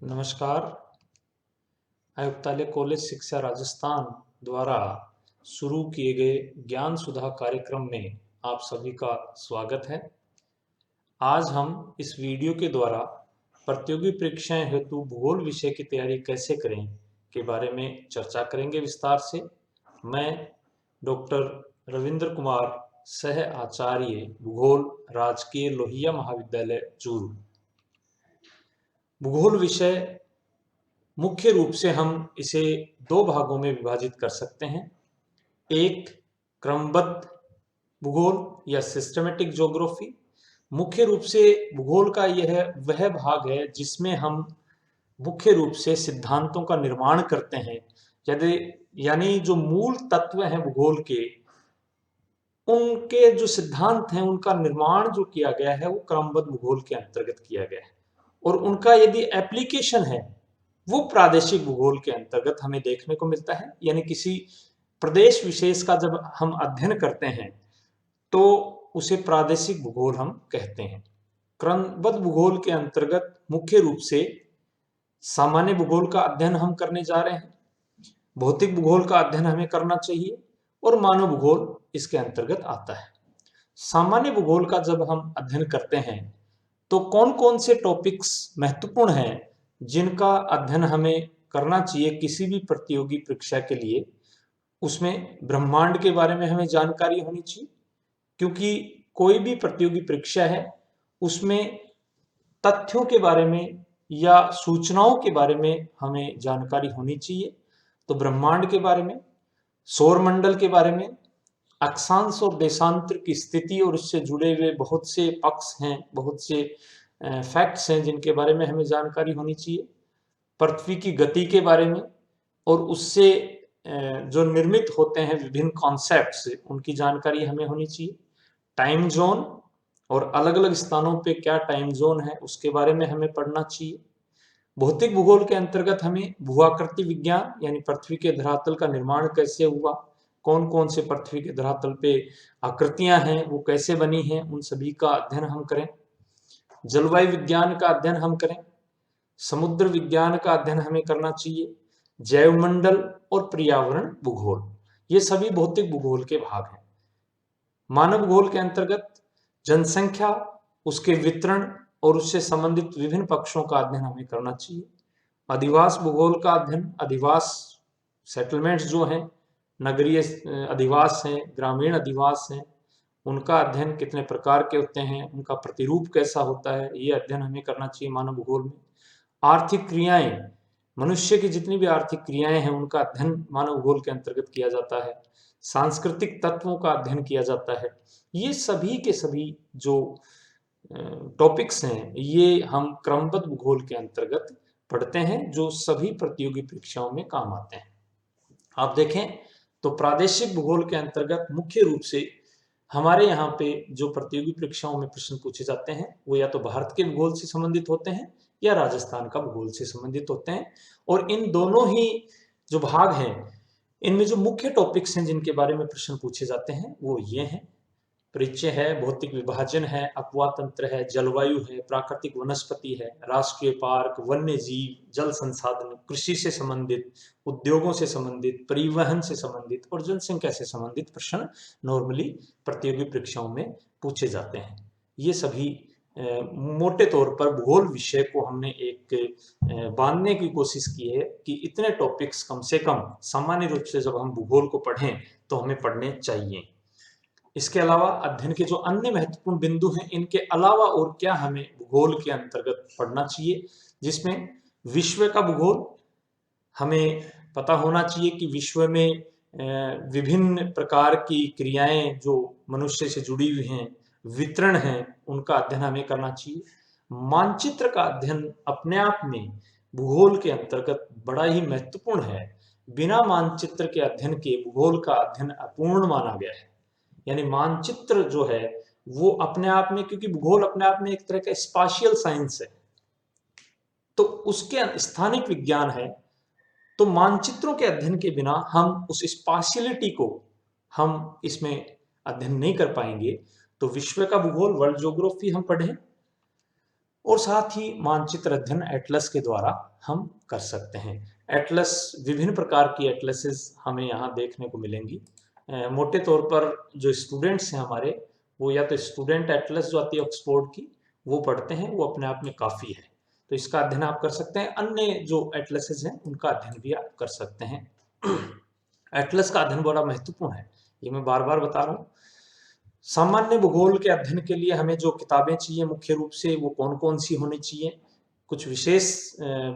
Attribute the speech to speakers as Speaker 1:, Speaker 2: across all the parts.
Speaker 1: नमस्कार। आयुक्तालय कॉलेज शिक्षा राजस्थान द्वारा शुरू किए गए ज्ञान सुधा कार्यक्रम में आप सभी का स्वागत है। आज हम इस वीडियो के द्वारा प्रतियोगी परीक्षाएं हेतु भूगोल विषय की तैयारी कैसे करें के बारे में चर्चा करेंगे विस्तार से। मैं डॉक्टर रविंद्र कुमार, सह आचार्य भूगोल, राजकीय लोहिया महाविद्यालय चूरू। भूगोल विषय मुख्य रूप से हम इसे दो भागों में विभाजित कर सकते हैं। एक क्रमबद्ध भूगोल या सिस्टमेटिक ज्योग्राफी। मुख्य रूप से भूगोल का यह वह भाग है जिसमें हम मुख्य रूप से सिद्धांतों का निर्माण करते हैं। यदि यानी जो मूल तत्व हैं भूगोल के, उनके जो सिद्धांत हैं उनका निर्माण जो किया गया है वो क्रमबद्ध भूगोल के अंतर्गत किया गया है, और उनका यदि एप्लीकेशन है वो प्रादेशिक भूगोल के अंतर्गत हमें देखने को मिलता है। यानी किसी प्रदेश विशेष का जब हम अध्ययन करते हैं तो उसे प्रादेशिक भूगोल हम कहते हैं। क्रमबद्ध भूगोल के अंतर्गत मुख्य रूप से सामान्य भूगोल का अध्ययन हम करने जा रहे हैं, भौतिक भूगोल का अध्ययन हमें करना चाहिए, और मानव भूगोल इसके अंतर्गत आता है। सामान्य भूगोल का जब हम अध्ययन करते हैं तो कौन कौन से टॉपिक्स महत्वपूर्ण हैं जिनका अध्ययन हमें करना चाहिए किसी भी प्रतियोगी परीक्षा के लिए। उसमें ब्रह्मांड के बारे में हमें जानकारी होनी चाहिए, क्योंकि कोई भी प्रतियोगी परीक्षा है उसमें तथ्यों के बारे में या सूचनाओं के बारे में हमें जानकारी होनी चाहिए। तो ब्रह्मांड के बारे में, सौर मंडल के बारे में, अक्षांश और देशांतर की स्थिति और उससे जुड़े हुए बहुत से पक्ष हैं, बहुत से फैक्ट्स हैं जिनके बारे में हमें जानकारी होनी चाहिए। पृथ्वी की गति के बारे में और उससे जो निर्मित होते हैं विभिन्न कॉन्सेप्ट्स, उनकी जानकारी हमें होनी चाहिए। टाइम जोन और अलग अलग स्थानों पे क्या टाइम जोन है उसके बारे में हमें पढ़ना चाहिए। भौतिक भूगोल के अंतर्गत हमें भूआकृति विज्ञान यानी पृथ्वी के धरातल का निर्माण कैसे हुआ, कौन कौन से पृथ्वी के धरातल पे आकृतियां हैं वो कैसे बनी हैं, उन सभी का अध्ययन हम करें। जलवायु विज्ञान का अध्ययन हम करें। समुद्र विज्ञान का अध्ययन हमें करना चाहिए। जैवमंडल और पर्यावरण भूगोल, ये सभी भौतिक भूगोल के भाग हैं। मानव भूगोल के अंतर्गत जनसंख्या, उसके वितरण और उससे संबंधित विभिन्न पक्षों का अध्ययन हमें करना चाहिए। अधिवास भूगोल का अध्ययन, अधिवास सेटलमेंट्स जो हैं, नगरीय अधिवास हैं, ग्रामीण अधिवास हैं, उनका अध्ययन कितने प्रकार के होते हैं, उनका प्रतिरूप कैसा होता है, ये अध्ययन हमें करना चाहिए मानव भूगोल में। आर्थिक क्रियाएं, मनुष्य की जितनी भी आर्थिक क्रियाएं हैं उनका अध्ययन मानव भूगोल के अंतर्गत किया जाता है। सांस्कृतिक तत्वों का अध्ययन किया जाता है। ये सभी के सभी जो टॉपिक्स हैं ये हम क्रमबद्ध भूगोल के अंतर्गत पढ़ते हैं, जो सभी प्रतियोगी परीक्षाओं में काम आते हैं। आप देखें तो प्रादेशिक भूगोल के अंतर्गत मुख्य रूप से हमारे यहाँ पे जो प्रतियोगी परीक्षाओं में प्रश्न पूछे जाते हैं वो या तो भारत के भूगोल से संबंधित होते हैं या राजस्थान का भूगोल से संबंधित होते हैं। और इन दोनों ही जो भाग हैं इनमें जो मुख्य टॉपिक्स हैं जिनके बारे में प्रश्न पूछे जाते हैं वो ये हैं: परिचय है, भौतिक विभाजन है, अपवाह तंत्र है, जलवायु है, प्राकृतिक वनस्पति है, राष्ट्रीय पार्क, वन्य जीव, जल संसाधन, कृषि से संबंधित, उद्योगों से संबंधित, परिवहन से संबंधित और जनसंख्या से संबंधित प्रश्न नॉर्मली प्रतियोगी परीक्षाओं में पूछे जाते हैं। ये सभी मोटे तौर पर भूगोल विषय को हमने एक बांधने की कोशिश की है कि इतने टॉपिक्स कम से कम सामान्य रूप से जब हम भूगोल को पढ़ें तो हमें पढ़ने चाहिए। इसके अलावा अध्ययन के जो अन्य महत्वपूर्ण बिंदु हैं इनके अलावा और क्या हमें भूगोल के अंतर्गत पढ़ना चाहिए, जिसमें विश्व का भूगोल हमें पता होना चाहिए कि विश्व में विभिन्न प्रकार की क्रियाएं जो मनुष्य से जुड़ी हुई हैं, वितरण हैं, उनका अध्ययन हमें करना चाहिए। मानचित्र का अध्ययन अपने आप में भूगोल के अंतर्गत बड़ा ही महत्वपूर्ण है। बिना मानचित्र के अध्ययन के भूगोल का अध्ययन अपूर्ण माना गया है। यानी मानचित्र जो है वो अपने आप में, क्योंकि भूगोल अपने आप में एक तरह का स्पाशियल साइंस है, तो उसके स्थानिक विज्ञान है, तो मानचित्रों के अध्ययन के बिना हम उस स्पाशियलिटी को हम इसमें अध्ययन नहीं कर पाएंगे। तो विश्व का भूगोल, वर्ल्ड ज्योग्राफी हम पढ़ें, और साथ ही मानचित्र अध्ययन एटलस के द्वारा हम कर सकते हैं। एटलस, विभिन्न प्रकार की एटलसेस हमें यहाँ देखने को मिलेंगी। मोटे तौर पर जो स्टूडेंट्स हैं हमारे, वो या तो स्टूडेंट एटलस जो आती है ऑक्सफोर्ड की, वो पढ़ते हैं, वो अपने आप में काफ़ी है, तो इसका अध्ययन आप कर सकते हैं। अन्य जो एटलसेस हैं उनका अध्ययन भी आप कर सकते हैं। एटलस का अध्ययन बड़ा महत्वपूर्ण है, ये मैं बार बार बता रहा हूँ। सामान्य भूगोल के अध्ययन के लिए हमें जो किताबें चाहिए मुख्य रूप से वो कौन कौन सी होनी चाहिए, कुछ विशेष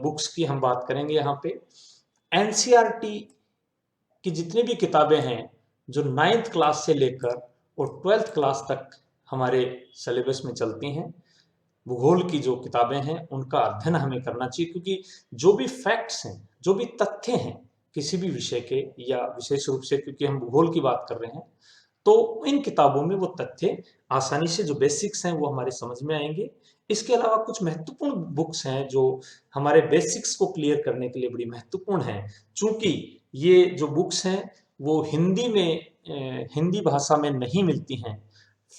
Speaker 1: बुक्स की हम बात करेंगे यहाँ पे। एनसीईआरटी की जितनी भी किताबें हैं जो 9th क्लास से लेकर और 12th क्लास तक हमारे सिलेबस में चलती हैं, भूगोल की जो किताबें हैं उनका अध्ययन हमें करना चाहिए, क्योंकि जो भी फैक्ट्स हैं, जो भी तथ्य हैं किसी भी विषय के, या विशेष रूप से क्योंकि हम भूगोल की बात कर रहे हैं, तो इन किताबों में वो तथ्य आसानी से, जो बेसिक्स हैं वो हमारे समझ में आएंगे। इसके अलावा कुछ महत्वपूर्ण बुक्स हैं जो हमारे बेसिक्स को क्लियर करने के लिए बड़ी महत्वपूर्ण हैं। चूंकि ये जो बुक्स हैं वो हिंदी में, हिंदी भाषा में नहीं मिलती हैं,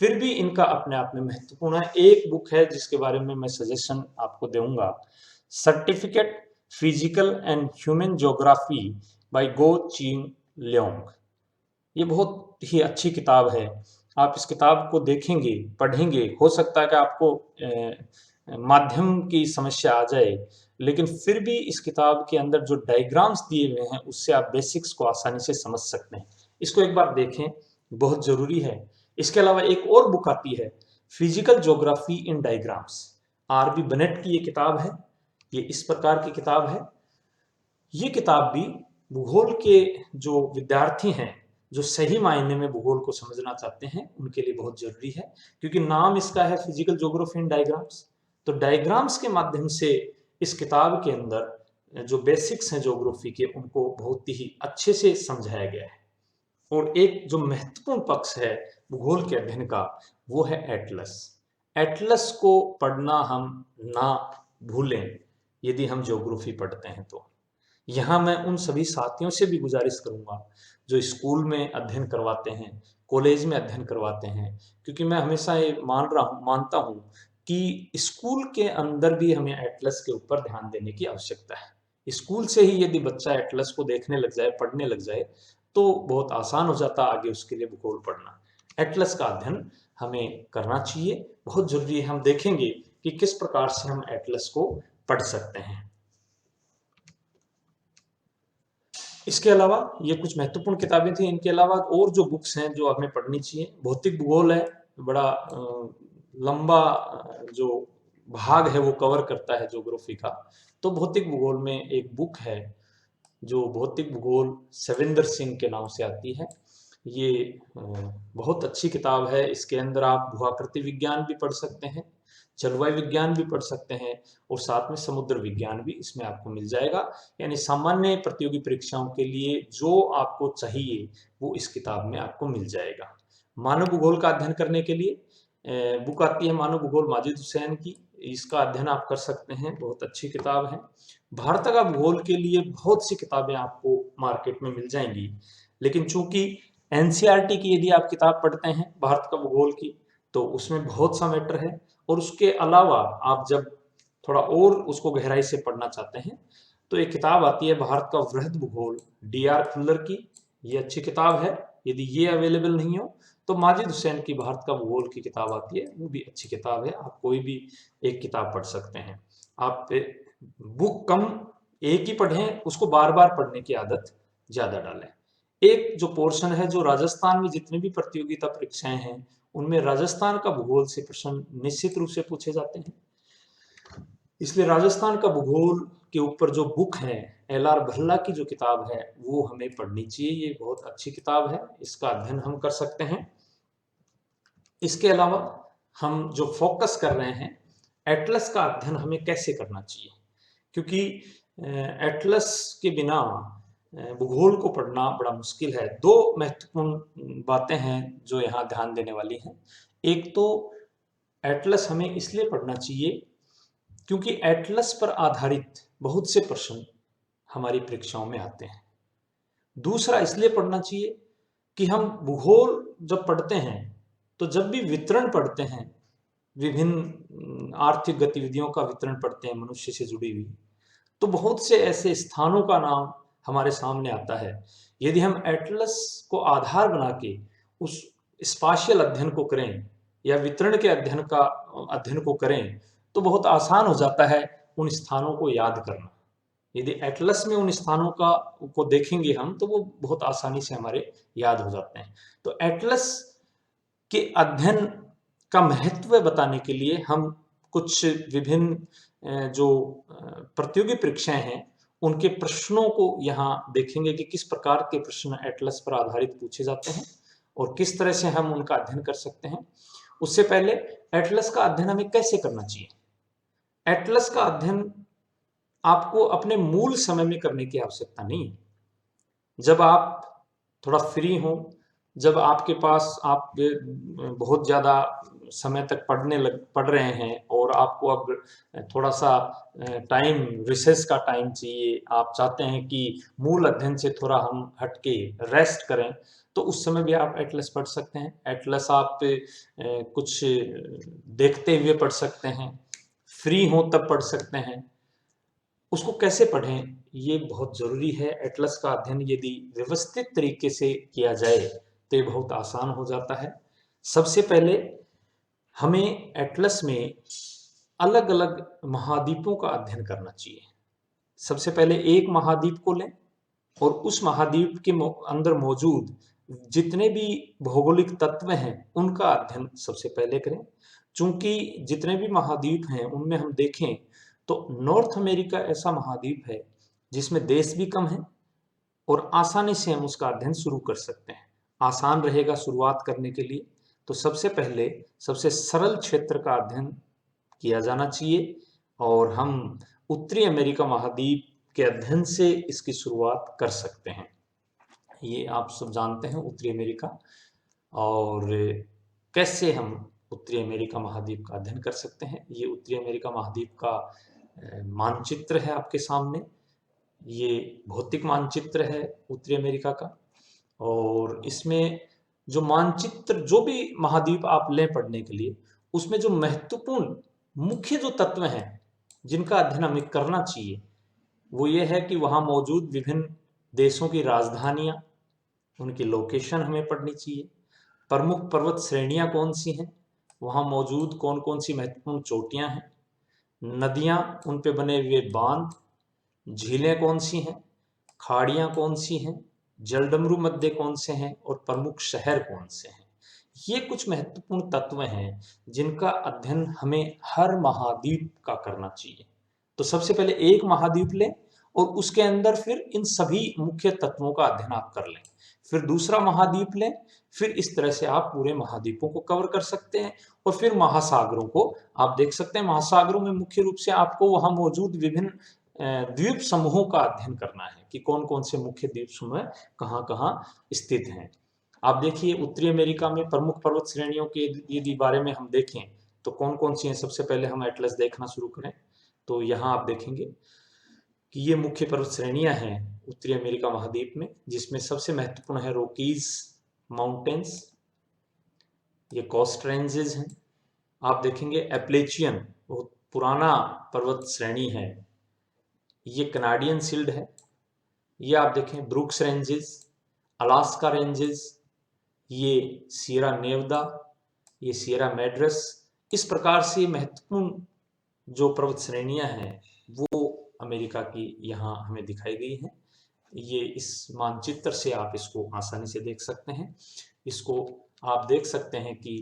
Speaker 1: फिर भी इनका अपने आप में महत्वपूर्ण है। एक बुक है जिसके बारे में मैं सजेशन आपको दूंगा, certificate physical and human geography by Goh Cheng Leong. ये बहुत ही अच्छी किताब है। आप इस किताब को देखेंगे, पढ़ेंगे, हो सकता है कि आपको माध्यम की समस्या आ जाए, लेकिन फिर भी इस किताब के अंदर जो डायग्राम्स दिए हुए हैं उससे आप बेसिक्स को आसानी से समझ सकते हैं। इसको एक बार देखें, बहुत ज़रूरी है। इसके अलावा एक और बुक आती है, फिजिकल ज्योग्राफी इन डायग्राम्स। आरबी बनेट की ये किताब है। ये इस प्रकार की किताब है। ये किताब भी भूगोल के जो विद्यार्थी हैं, जो सही मायने में भूगोल को समझना चाहते हैं, उनके लिए बहुत जरूरी है, क्योंकि नाम इसका है फिजिकल ज्योग्राफी इन डायग्राम्स। तो डायग्राम्स के माध्यम से इस किताब के अंदर जो बेसिक्स हैं ज्योग्राफी के, उनको बहुत ही अच्छे से समझाया गया है। और एक जो महत्वपूर्ण पक्ष है भूगोल के अध्ययन का, वो है एटलस। एटलस को पढ़ना हम ना भूलें यदि हम ज्योग्राफी पढ़ते हैं तो। यहाँ मैं उन सभी साथियों से भी गुजारिश करूंगा जो स्कूल में अध्ययन करवाते हैं, कॉलेज में अध्ययन करवाते हैं, क्योंकि मैं हमेशा ये मानता हूँ कि स्कूल के अंदर भी हमें एटलस के ऊपर ध्यान देने की आवश्यकता है। स्कूल से ही यदि बच्चा एटलस को देखने लग जाए, पढ़ने लग जाए, तो बहुत आसान हो जाता आगे उसके लिए भूगोल पढ़ना। एटलस का अध्ययन हमें करना चाहिए, बहुत जरूरी है। हम देखेंगे कि किस प्रकार से हम एटलस को पढ़ सकते हैं। इसके अलावा ये कुछ महत्वपूर्ण किताबें थी। इनके अलावा और जो बुक्स हैं जो हमें पढ़नी चाहिए, भौतिक भूगोल है, बड़ा लंबा जो भाग है वो कवर करता है ज्योग्राफी का। तो भौतिक भूगोल में एक बुक है जो भौतिक भूगोल सविंदर सिंह के नाम से आती है। ये बहुत अच्छी किताब है। इसके अंदर आप भूआकृति विज्ञान भी पढ़ सकते हैं, जलवायु विज्ञान भी पढ़ सकते हैं, और साथ में समुद्र विज्ञान भी इसमें आपको मिल जाएगा। यानी सामान्य प्रतियोगी परीक्षाओं के लिए जो आपको चाहिए वो इस किताब में आपको मिल जाएगा। मानव भूगोल का अध्ययन करने के लिए बुक आती है मानव भूगोल माजिद हुसैन की। इसका अध्ययन आप कर सकते हैं, बहुत अच्छी किताब है। भारत का भूगोल के लिए बहुत सी किताबें आपको मार्केट में मिल जाएंगी, लेकिन चूंकि एनसीईआरटी की यदि आप किताब पढ़ते हैं भारत का भूगोल की, तो उसमें बहुत सा मैटर है। और उसके अलावा आप जब थोड़ा और उसको गहराई से पढ़ना चाहते हैं तो एक किताब आती है भारत का वृहद भूगोल, डी.आर. खुल्लर की। ये अच्छी किताब है। यदि ये अवेलेबल नहीं हो तो माजिद हुसैन की भारत का भूगोल की किताब आती है, वो भी अच्छी किताब है। आप कोई भी एक किताब पढ़ सकते हैं। आप बुक कम एक ही पढ़ें, उसको बार बार पढ़ने की आदत ज्यादा डालें। एक जो पोर्शन है, जो राजस्थान में जितनी भी प्रतियोगिता परीक्षाएं हैं उनमें राजस्थान का भूगोल से प्रश्न निश्चित रूप से पूछे जाते हैं, इसलिए राजस्थान का भूगोल के ऊपर जो बुक है, एल.आर. भल्ला की जो किताब है, वो हमें पढ़नी चाहिए। ये बहुत अच्छी किताब है, इसका अध्ययन हम कर सकते हैं। इसके अलावा हम जो फोकस कर रहे हैं, एटलस का अध्ययन हमें कैसे करना चाहिए, क्योंकि एटलस के बिना भूगोल को पढ़ना बड़ा मुश्किल है। दो महत्वपूर्ण बातें हैं जो यहाँ ध्यान देने वाली हैं। एक तो एटलस हमें इसलिए पढ़ना चाहिए क्योंकि एटलस पर आधारित बहुत से प्रश्न हमारी परीक्षाओं में आते हैं। दूसरा इसलिए पढ़ना चाहिए कि हम भूगोल जब पढ़ते हैं तो जब भी वितरण पढ़ते हैं, विभिन्न आर्थिक गतिविधियों का वितरण पढ़ते हैं मनुष्य से जुड़ी हुई, तो बहुत से ऐसे स्थानों का नाम हमारे सामने आता है। यदि हम एटलस को आधार बना के उस स्पाशियल अध्ययन को करें या वितरण के अध्ययन को करें, तो बहुत आसान हो जाता है उन स्थानों को याद करना। यदि एटलस में उन स्थानों को देखेंगे हम, तो वो बहुत आसानी से हमारे याद हो जाते हैं। तो एटलस के अध्ययन का महत्व बताने के लिए हम कुछ विभिन्न जो प्रतियोगी परीक्षाएं हैं उनके प्रश्नों को यहाँ देखेंगे कि किस प्रकार के प्रश्न एटलस पर आधारित पूछे जाते हैं और किस तरह से हम उनका अध्ययन कर सकते हैं। उससे पहले एटलस का अध्ययन हमें कैसे करना चाहिए। एटलस का अध्ययन आपको अपने मूल समय में करने की आवश्यकता नहीं है। जब आप थोड़ा फ्री हो, जब आपके पास आप बहुत ज़्यादा समय तक पढ़ रहे हैं और आपको अब थोड़ा सा टाइम, रिसेस का टाइम चाहिए, आप चाहते हैं कि मूल अध्ययन से थोड़ा हम हटके रेस्ट करें, तो उस समय भी आप एटलस पढ़ सकते हैं। एटलस आप कुछ देखते हुए पढ़ सकते हैं, फ्री हो तब पढ़ सकते हैं। उसको कैसे पढ़ें ये बहुत ज़रूरी है। एटलस का अध्ययन यदि व्यवस्थित तरीके से किया जाए तो ये बहुत आसान हो जाता है। सबसे पहले हमें एटलस में अलग अलग महाद्वीपों का अध्ययन करना चाहिए। सबसे पहले एक महाद्वीप को लें और उस महाद्वीप के अंदर मौजूद जितने भी भौगोलिक तत्व हैं उनका अध्ययन सबसे पहले करें। चूंकि जितने भी महाद्वीप हैं उनमें हम देखें तो नॉर्थ अमेरिका ऐसा महाद्वीप है जिसमें देश भी कम है और आसानी से हम उसका अध्ययन शुरू कर सकते हैं। आसान रहेगा शुरुआत करने के लिए। तो सबसे पहले सबसे सरल क्षेत्र का अध्ययन किया जाना चाहिए और हम उत्तरी अमेरिका महाद्वीप के अध्ययन से इसकी शुरुआत कर सकते हैं। ये आप सब जानते हैं उत्तरी अमेरिका, और कैसे हम उत्तरी अमेरिका महाद्वीप का अध्ययन कर सकते हैं। ये उत्तरी अमेरिका महाद्वीप का मानचित्र है आपके सामने। ये भौतिक मानचित्र है उत्तरी अमेरिका का, और इसमें जो मानचित्र, जो भी महाद्वीप आप लें पढ़ने के लिए, उसमें जो महत्वपूर्ण मुख्य जो तत्व हैं जिनका अध्ययन हमें करना चाहिए वो ये है कि वहाँ मौजूद विभिन्न देशों की राजधानियाँ, उनकी लोकेशन हमें पढ़नी चाहिए। प्रमुख पर्वत श्रेणियाँ कौन सी हैं, वहाँ मौजूद कौन कौन सी महत्वपूर्ण चोटियाँ हैं, नदियाँ, उन पे बने हुए बांध, झीलें कौन सी हैं, खाड़ियाँ कौन सी हैं, जलडमरू मध्य कौन से हैं और प्रमुख शहर कौन से हैं। ये कुछ महत्वपूर्ण तत्व हैं जिनका अध्ययन हमें हर महाद्वीप का करना चाहिए। तो सबसे पहले एक महाद्वीप लें और उसके अंदर फिर इन सभी मुख्य तत्वों का अध्ययन आप कर लें। फिर दूसरा महाद्वीप लें, फिर इस तरह से आप पूरे महाद्वीपों को कवर कर सकते हैं। और फिर महासागरों को आप देख सकते हैं। महासागरों में मुख्य रूप से आपको वहां मौजूद विभिन्न द्वीप समूहों का अध्ययन करना है कि कौन कौन से मुख्य द्वीप समूह कहाँ कहाँ स्थित हैं। आप देखिए उत्तरी अमेरिका में प्रमुख पर्वत श्रेणियों के यदि बारे में हम देखें तो कौन कौन सी हैं। सबसे पहले हम एटलस देखना शुरू करें तो यहाँ आप देखेंगे कि ये मुख्य पर्वत श्रेणियां हैं उत्तरी अमेरिका महाद्वीप में, जिसमें सबसे महत्वपूर्ण है रोकीज माउंटेन्स, ये कोस्ट रेंजेस हैं। आप देखेंगे एप्लेचियन, बहुत पुराना पर्वत श्रेणी है, ये कनाडियन शील्ड है। ये आप देखें ब्रुक्स रेंजेस, अलास्का रेंजेस, ये सियरा नेवदा, ये सियरा मैड्रस। इस प्रकार से महत्वपूर्ण जो पर्वत श्रेणियां हैं वो अमेरिका की यहाँ हमें दिखाई गई हैं। ये इस मानचित्र से आप इसको आसानी से देख सकते हैं। इसको आप देख सकते हैं कि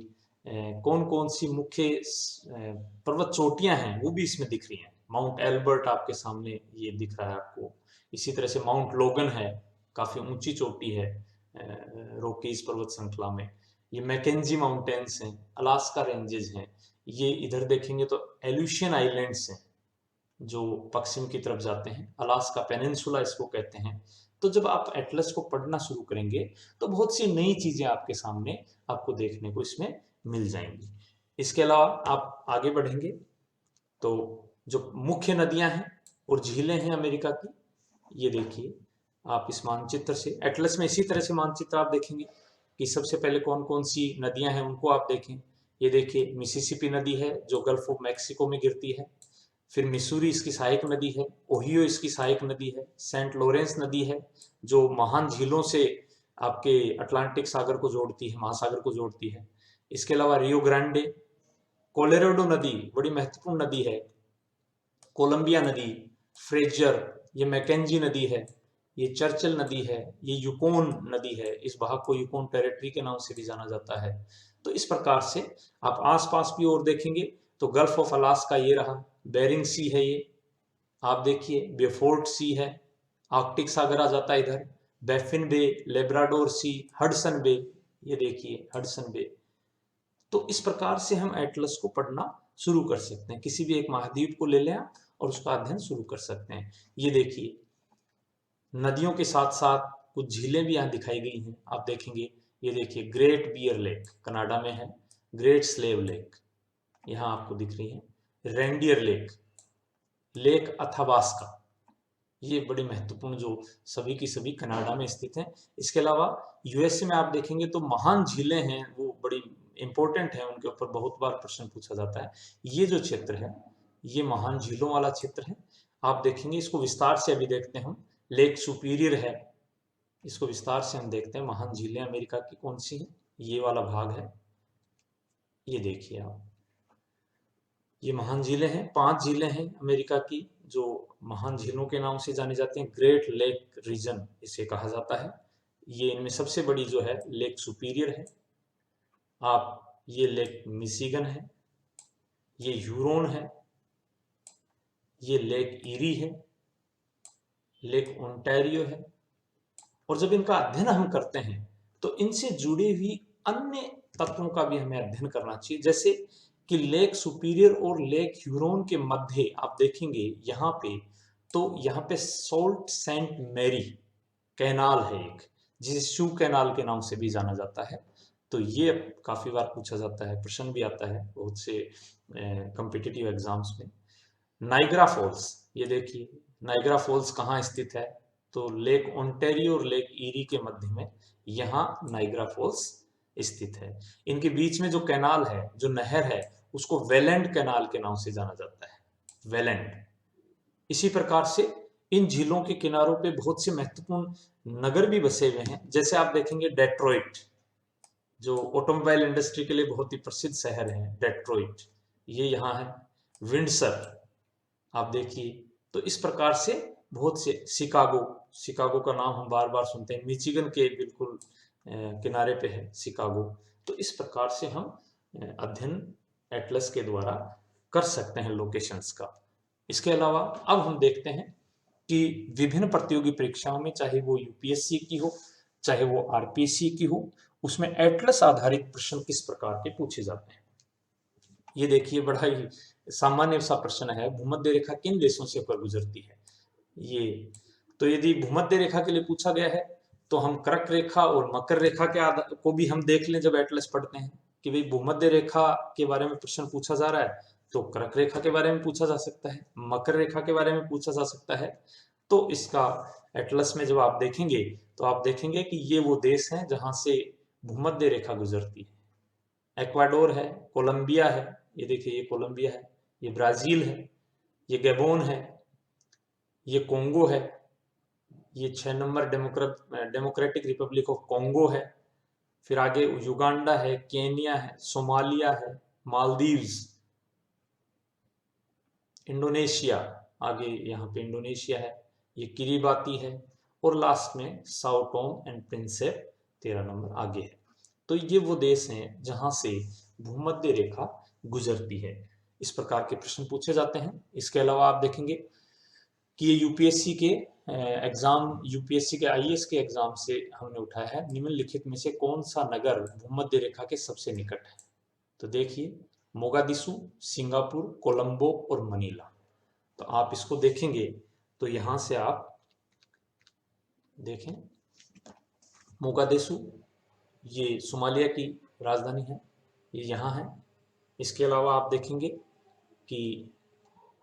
Speaker 1: कौन कौन सी मुख्य पर्वत चोटियां हैं वो भी इसमें दिख रही हैं। माउंट एल्बर्ट आपके सामने ये दिख रहा है आपको। इसी तरह से माउंट लोगन है, काफी ऊंची चोटी है रोकीज पर्वत श्रृंखला में। ये मैकेंजी माउंटेन्स हैं, अलास्का रेंजेस हैं। ये इधर देखेंगे तो एल्यूशियन आइलैंड्स हैं जो पश्चिम की तरफ जाते हैं, अलास्का पेनिनसुला इसको कहते हैं। तो जब आप एटलस को पढ़ना शुरू करेंगे तो बहुत सी नई चीजें आपके सामने आपको देखने को इसमें मिल जाएंगी। इसके अलावा आप आगे बढ़ेंगे तो जो मुख्य नदियां हैं और झीलें हैं अमेरिका की, ये देखिए आप इस मानचित्र से। एटलस में इसी तरह से मानचित्र आप देखेंगे कि सबसे पहले कौन कौन सी नदियां हैं उनको आप देखें ये देखिए मिसिसिपी नदी है जो गल्फ ऑफ मैक्सिको में गिरती है, फिर मिसूरी इसकी सहायक नदी है, ओहियो इसकी सहायक नदी है, सेंट लॉरेंस नदी है जो महान झीलों से आपके अटलांटिक सागर को जोड़ती है, महासागर को जोड़ती है। इसके अलावा रियो ग्रांडे, कोलोराडो नदी बड़ी महत्वपूर्ण नदी है, कोलंबिया नदी, फ्रेजर, ये मैकेंजी नदी है, ये चर्चिल नदी है, ये यूकोन नदी है, इस भाग को यूकोन टेरिटरी के नाम से भी जाना जाता है। तो इस प्रकार से आप आसपास भी और देखेंगे तो गल्फ ऑफ अलास्का ये रहा, बेरिंग सी है ये, आप देखिए बेफोर्ट सी है, आर्कटिक सागर आ जाता है इधर, बैफिन बे, लेब्राडोर सी, हडसन बे, ये देखिए हडसन बे। तो इस प्रकार से हम एटलस को पढ़ना शुरू कर सकते हैं, किसी भी एक महाद्वीप को ले लें और उसका अध्ययन शुरू कर सकते हैं। ये देखिए नदियों के साथ साथ कुछ झीलें भी यहाँ दिखाई गई हैं, आप देखेंगे। ये देखिए ग्रेट बियर लेक कनाडा में है, ग्रेट स्लेव लेक यहाँ आपको दिख रही है, रेंडियर लेक, लेक अथाबास्का, ये बड़ी महत्वपूर्ण जो सभी की सभी कनाडा में स्थित हैं। इसके अलावा यूएसए में आप देखेंगे तो महान झीलें हैं, वो बड़ी इंपॉर्टेंट है, उनके ऊपर बहुत बार प्रश्न पूछा जाता है। ये जो क्षेत्र है ये महान झीलों वाला क्षेत्र है, आप देखेंगे इसको विस्तार से अभी देखते हैं हम। लेक सुपीरियर है, इसको विस्तार से हम देखते हैं। महान झीलें अमेरिका की कौन सी हैं, ये वाला भाग है, ये देखिए आप, ये महान झीलें हैं, 5 झीलें हैं अमेरिका की जो महान झीलों के नाम से जाने जाते हैं। ग्रेट लेक रीजन इसे कहा जाता है। ये इनमें सबसे बड़ी जो है लेक सुपीरियर है, आप ये लेक मिशिगन है, ये ह्यूरोन है, ये लेक ईरी है, लेक ओंटारियो है। और जब इनका अध्ययन हम करते हैं तो इनसे जुड़ी हुई अन्य तत्वों का भी हमें अध्ययन करना चाहिए, जैसे कि लेक सुपीरियर और लेक ह्यूरोन के मध्य आप देखेंगे यहाँ पे, तो यहाँ पे सोल्ट सेंट मैरी कैनाल है एक, जिसे शू कैनाल के नाम से भी जाना जाता है। तो ये काफी बार पूछा जाता है, प्रश्न भी आता है बहुत से कॉम्पिटिटिव एग्जाम्स में। नाइग्रा फॉल्स, ये देखिए नाइग्रा फॉल्स कहाँ स्थित है, तो लेक ओंटारियो और लेक ईरी के मध्य में यहाँ नाइग्रा फॉल्स स्थित है। इनके बीच में जो कैनाल है, जो नहर है, उसको वेलेंड कैनाल के नाम से जाना जाता है, वेलेंड। इसी प्रकार से इन झीलों के किनारों पे बहुत से महत्वपूर्ण नगर भी बसे हुए हैं, जैसे आप देखेंगे डेट्रॉइट, जो ऑटोमोबाइल इंडस्ट्री के लिए बहुत ही प्रसिद्ध शहर है डेट्रॉइट, ये यहाँ है। विंडसर आप देखिए। तो इस प्रकार से बहुत से, शिकागो, शिकागो का नाम हम बार बार सुनते हैं, मिचिगन के बिल्कुल किनारे पे है शिकागो। तो इस प्रकार से हम अध्ययन एटलस के द्वारा कर सकते हैं लोकेशंस का। इसके अलावा अब हम देखते हैं कि विभिन्न प्रतियोगी परीक्षाओं में, चाहे वो यूपीएससी की हो चाहे वो आरपीएससी की हो, उसमें एटलस आधारित प्रश्न किस प्रकार के पूछे जाते हैं। ये देखिए बड़ा ही सामान्य सा प्रश्न है, भूमध्य रेखा किन देशों से होकर गुजरती है। ये तो यदि भूमध्य रेखा के लिए पूछा गया है तो हम कर्क रेखा और मकर रेखा के को भी हम देख लें जब एटलस पढ़ते हैं कि भाई भूमध्य रेखा के बारे में प्रश्न पूछा जा रहा है, तो कर्क रेखा के बारे में पूछा जा सकता है, मकर रेखा के बारे में पूछा जा सकता है। तो इसका एटलस में जब आप देखेंगे तो आप देखेंगे कि ये वो देश हैं जहां से भूमध्य रेखा गुजरती है। एक्वाडोर है, कोलंबिया है, ये देखिए ये कोलंबिया है, ये ब्राजील है, ये गैबोन है, ये कोंगो है, ये 6 number democratic Republic of Congo है, फिर आगे युगांडा है, केनिया है, सोमालिया है, मालदीव्स, इंडोनेशिया, आगे यहाँ पे इंडोनेशिया है, ये किरिबाती है, और लास्ट में Sao Tomé and Prinsep 13 number आगे है। तो ये वो देश हैं जहां से भूमध्य रेखा गुजरती है। इस प्रकार के प्रश्न पूछे जाते हैं। इसके अलावा आप देखेंगे कि ये यूपीएससी के एग्जाम, यूपीएससी के आईएएस के एग्जाम से हमने उठाया है, निम्नलिखित में से कौन सा नगर भूमध्य रेखा के सबसे निकट है। तो देखिए मोगादिशु, सिंगापुर, कोलंबो और मनीला। तो आप इसको देखेंगे तो यहां से आप देखें, मोगादिशु ये सोमालिया की राजधानी है, ये यहाँ है। इसके अलावा आप देखेंगे कि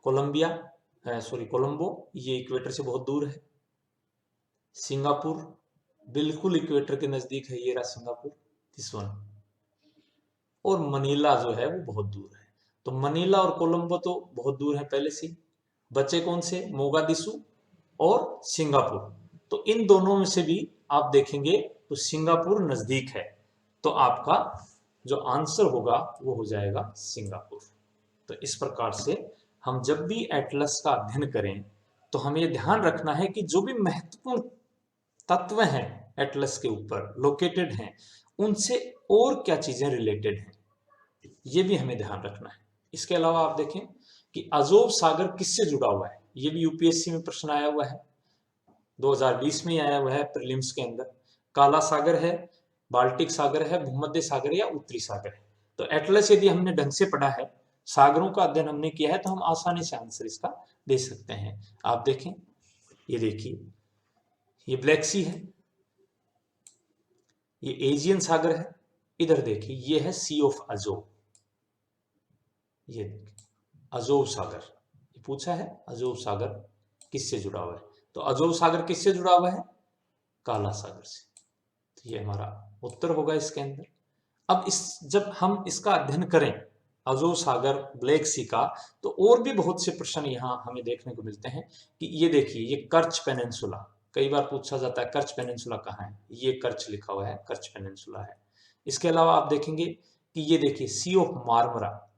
Speaker 1: कोलंबो ये इक्वेटर से बहुत दूर है। सिंगापुर बिल्कुल इक्वेटर के नजदीक है, ये रहा सिंगापुर, दिस वन। और मनीला जो है वो बहुत दूर है। तो मनीला और कोलंबो तो बहुत दूर है पहले से। बचे कौन से? मोगादिशु और सिंगापुर। तो इन दोनों में से भी आप देखेंगे तो सिंगापुर नजदीक है, तो आपका जो आंसर होगा वो हो जाएगा सिंगापुर। तो इस प्रकार से हम जब भी एटलस का अध्ययन करें तो हमें ये ध्यान रखना है कि जो भी महत्वपूर्ण तत्व हैं एटलस के ऊपर लोकेटेड हैं, उनसे और क्या चीजें रिलेटेड हैं, ये भी हमें ध्यान रखना है। इसके अलावा आप देखें कि अजोब सागर किससे जुड़ा हुआ है, ये भी यूपीएससी में प्रश्न आया हुआ है, 2020 में ही आया हुआ है प्रीलिम्स के अंदर। काला सागर है, बाल्टिक सागर है, भूमध्य सागर या उत्तरी सागर है। तो एटलस यदि हमने ढंग से पढ़ा है, सागरों का अध्ययन हमने किया है, तो हम आसानी से आंसर इसका दे सकते हैं। आप देखें, ये देखिए, ये ब्लैक सी है, ये एजियन सागर है, इधर देखिए ये है सी ऑफ अजोब, ये अजोब सागर, ये पूछा है अजोब सागर किससे जुड़ा हुआ है, तो अजोब सागर किससे जुड़ा हुआ है? काला सागर से। तो ये हमारा उत्तर होगा इसके अंदर। अब जब हम इसका अध्ययन करें अजोब सागर ब्लैक सी का, तो और भी बहुत से प्रश्न यहाँ हमें देखने को मिलते हैं कि ये देखिए, ये कर्च पेनिनसुला, कई बार पूछा जाता है कर्च पेनिनसुला कहाँ है, ये कर्च लिखा हुआ है, कर्च पेनिनसुला है। इसके अलावा आप देखेंगे कि ये देखिए सी ऑफ मार्मरा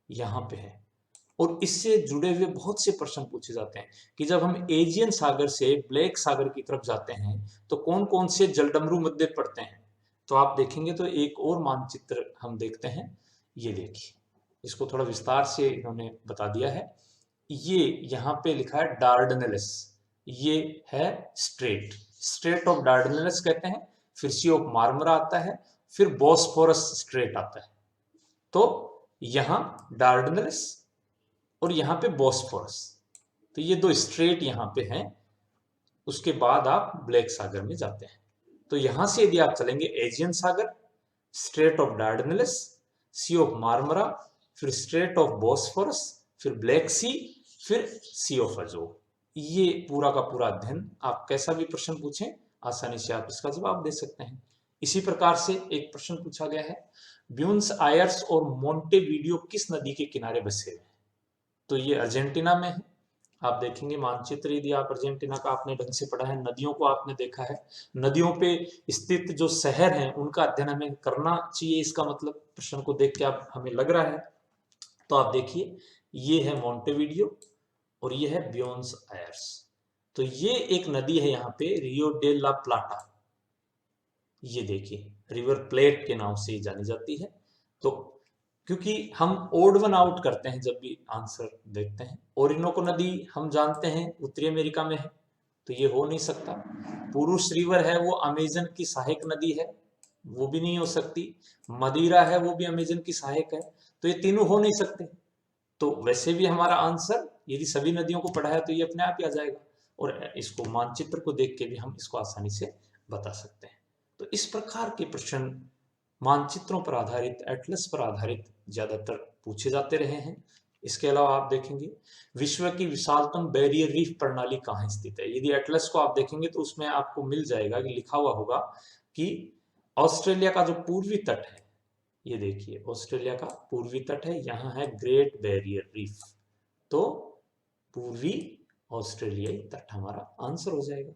Speaker 1: यहाँ पे है, और इससे जुड़े हुए बहुत से प्रश्न पूछे जाते हैं कि जब हम एजियन सागर से ब्लैक सागर की तरफ जाते हैं तो कौन कौन से जलडमरू मध्य पड़ते हैं। तो आप देखेंगे तो एक और मानचित्र हम देखते हैं, ये देखिए, इसको थोड़ा विस्तार से इन्होंने बता दिया है। ये यहाँ पे लिखा है डार्डनेलिस, ये है स्ट्रेट, स्ट्रेट ऑफ डार्डनेलिस कहते हैं, फिर सी ऑफ मार्मरा आता है, फिर बॉस्फोरस स्ट्रेट आता है। तो यहाँ डार्डनेलिस और यहाँ पे बॉस्फोरस, तो ये दो स्ट्रेट यहाँ पे हैं। उसके बाद आप ब्लैक सागर में जाते हैं, तो यहां से यदि आप चलेंगे एजियन सागर, strait of Dardanelles, sea of Marmara, फिर स्ट्रेट ऑफ बॉस्फोरस, फिर ब्लैक सी, फिर सी ऑफ अजोब। ये पूरा का पूरा अध्ययन आप कैसा भी प्रश्न पूछें आसानी से आप इसका जवाब दे सकते हैं। इसी प्रकार से एक प्रश्न पूछा गया है, ब्यूनस आयर्स और मोंटेवीडियो किस नदी के किनारे बसे हुए हैं? तो ये अर्जेंटीना में है। आप देखेंगे मानचित्र, यदि आप अर्जेंटीना का आपने ढंग से पढ़ा है, नदियों को आपने देखा है, नदियों पे स्थित जो शहर हैं उनका अध्ययन हमें करना चाहिए, इसका मतलब प्रश्न को देख के आप हमें लग रहा है। तो आप देखिए, ये है मोंटेवीडियो और ये है ब्यूनस आयर्स। तो ये एक नदी है यहाँ पे, रियो डे ला प्लाटा, ये देखिए रिवर प्लेट के नाम से जानी जाती है। तो क्योंकि हम ओड वन आउट करते हैं जब भी आंसर देखते हैं, ओरिनोको नदी हम जानते हैं उत्तरी अमेरिका में है, तो ये हो नहीं सकता। पुरुष रिवर है वो अमेजन की सहायक नदी है, वो भी नहीं हो सकती। मदिरा है वो भी अमेजन की सहायक है, तो ये तीनों हो नहीं सकते। तो वैसे भी हमारा आंसर यदि सभी नदियों को पढ़ा है तो ये अपने आप ही आ जाएगा, और इसको मानचित्र को देख के भी हम इसको आसानी से बता सकते हैं। तो इस प्रकार के प्रश्न मानचित्रों पर आधारित, एटलस पर आधारित ज्यादातर पूछे जाते रहे हैं। इसके अलावा आप देखेंगे विश्व की विशालतम बैरियर रीफ प्रणाली कहाँ स्थित है। यदि एटलस को आप देखेंगे तो उसमें आपको मिल जाएगा कि लिखा हुआ होगा कि ऑस्ट्रेलिया का जो पूर्वी तट है, ये देखिए ऑस्ट्रेलिया का पूर्वी तट है, यहाँ है ग्रेट बैरियर रीफ, तो पूर्वी ऑस्ट्रेलियाई तट हमारा आंसर हो जाएगा।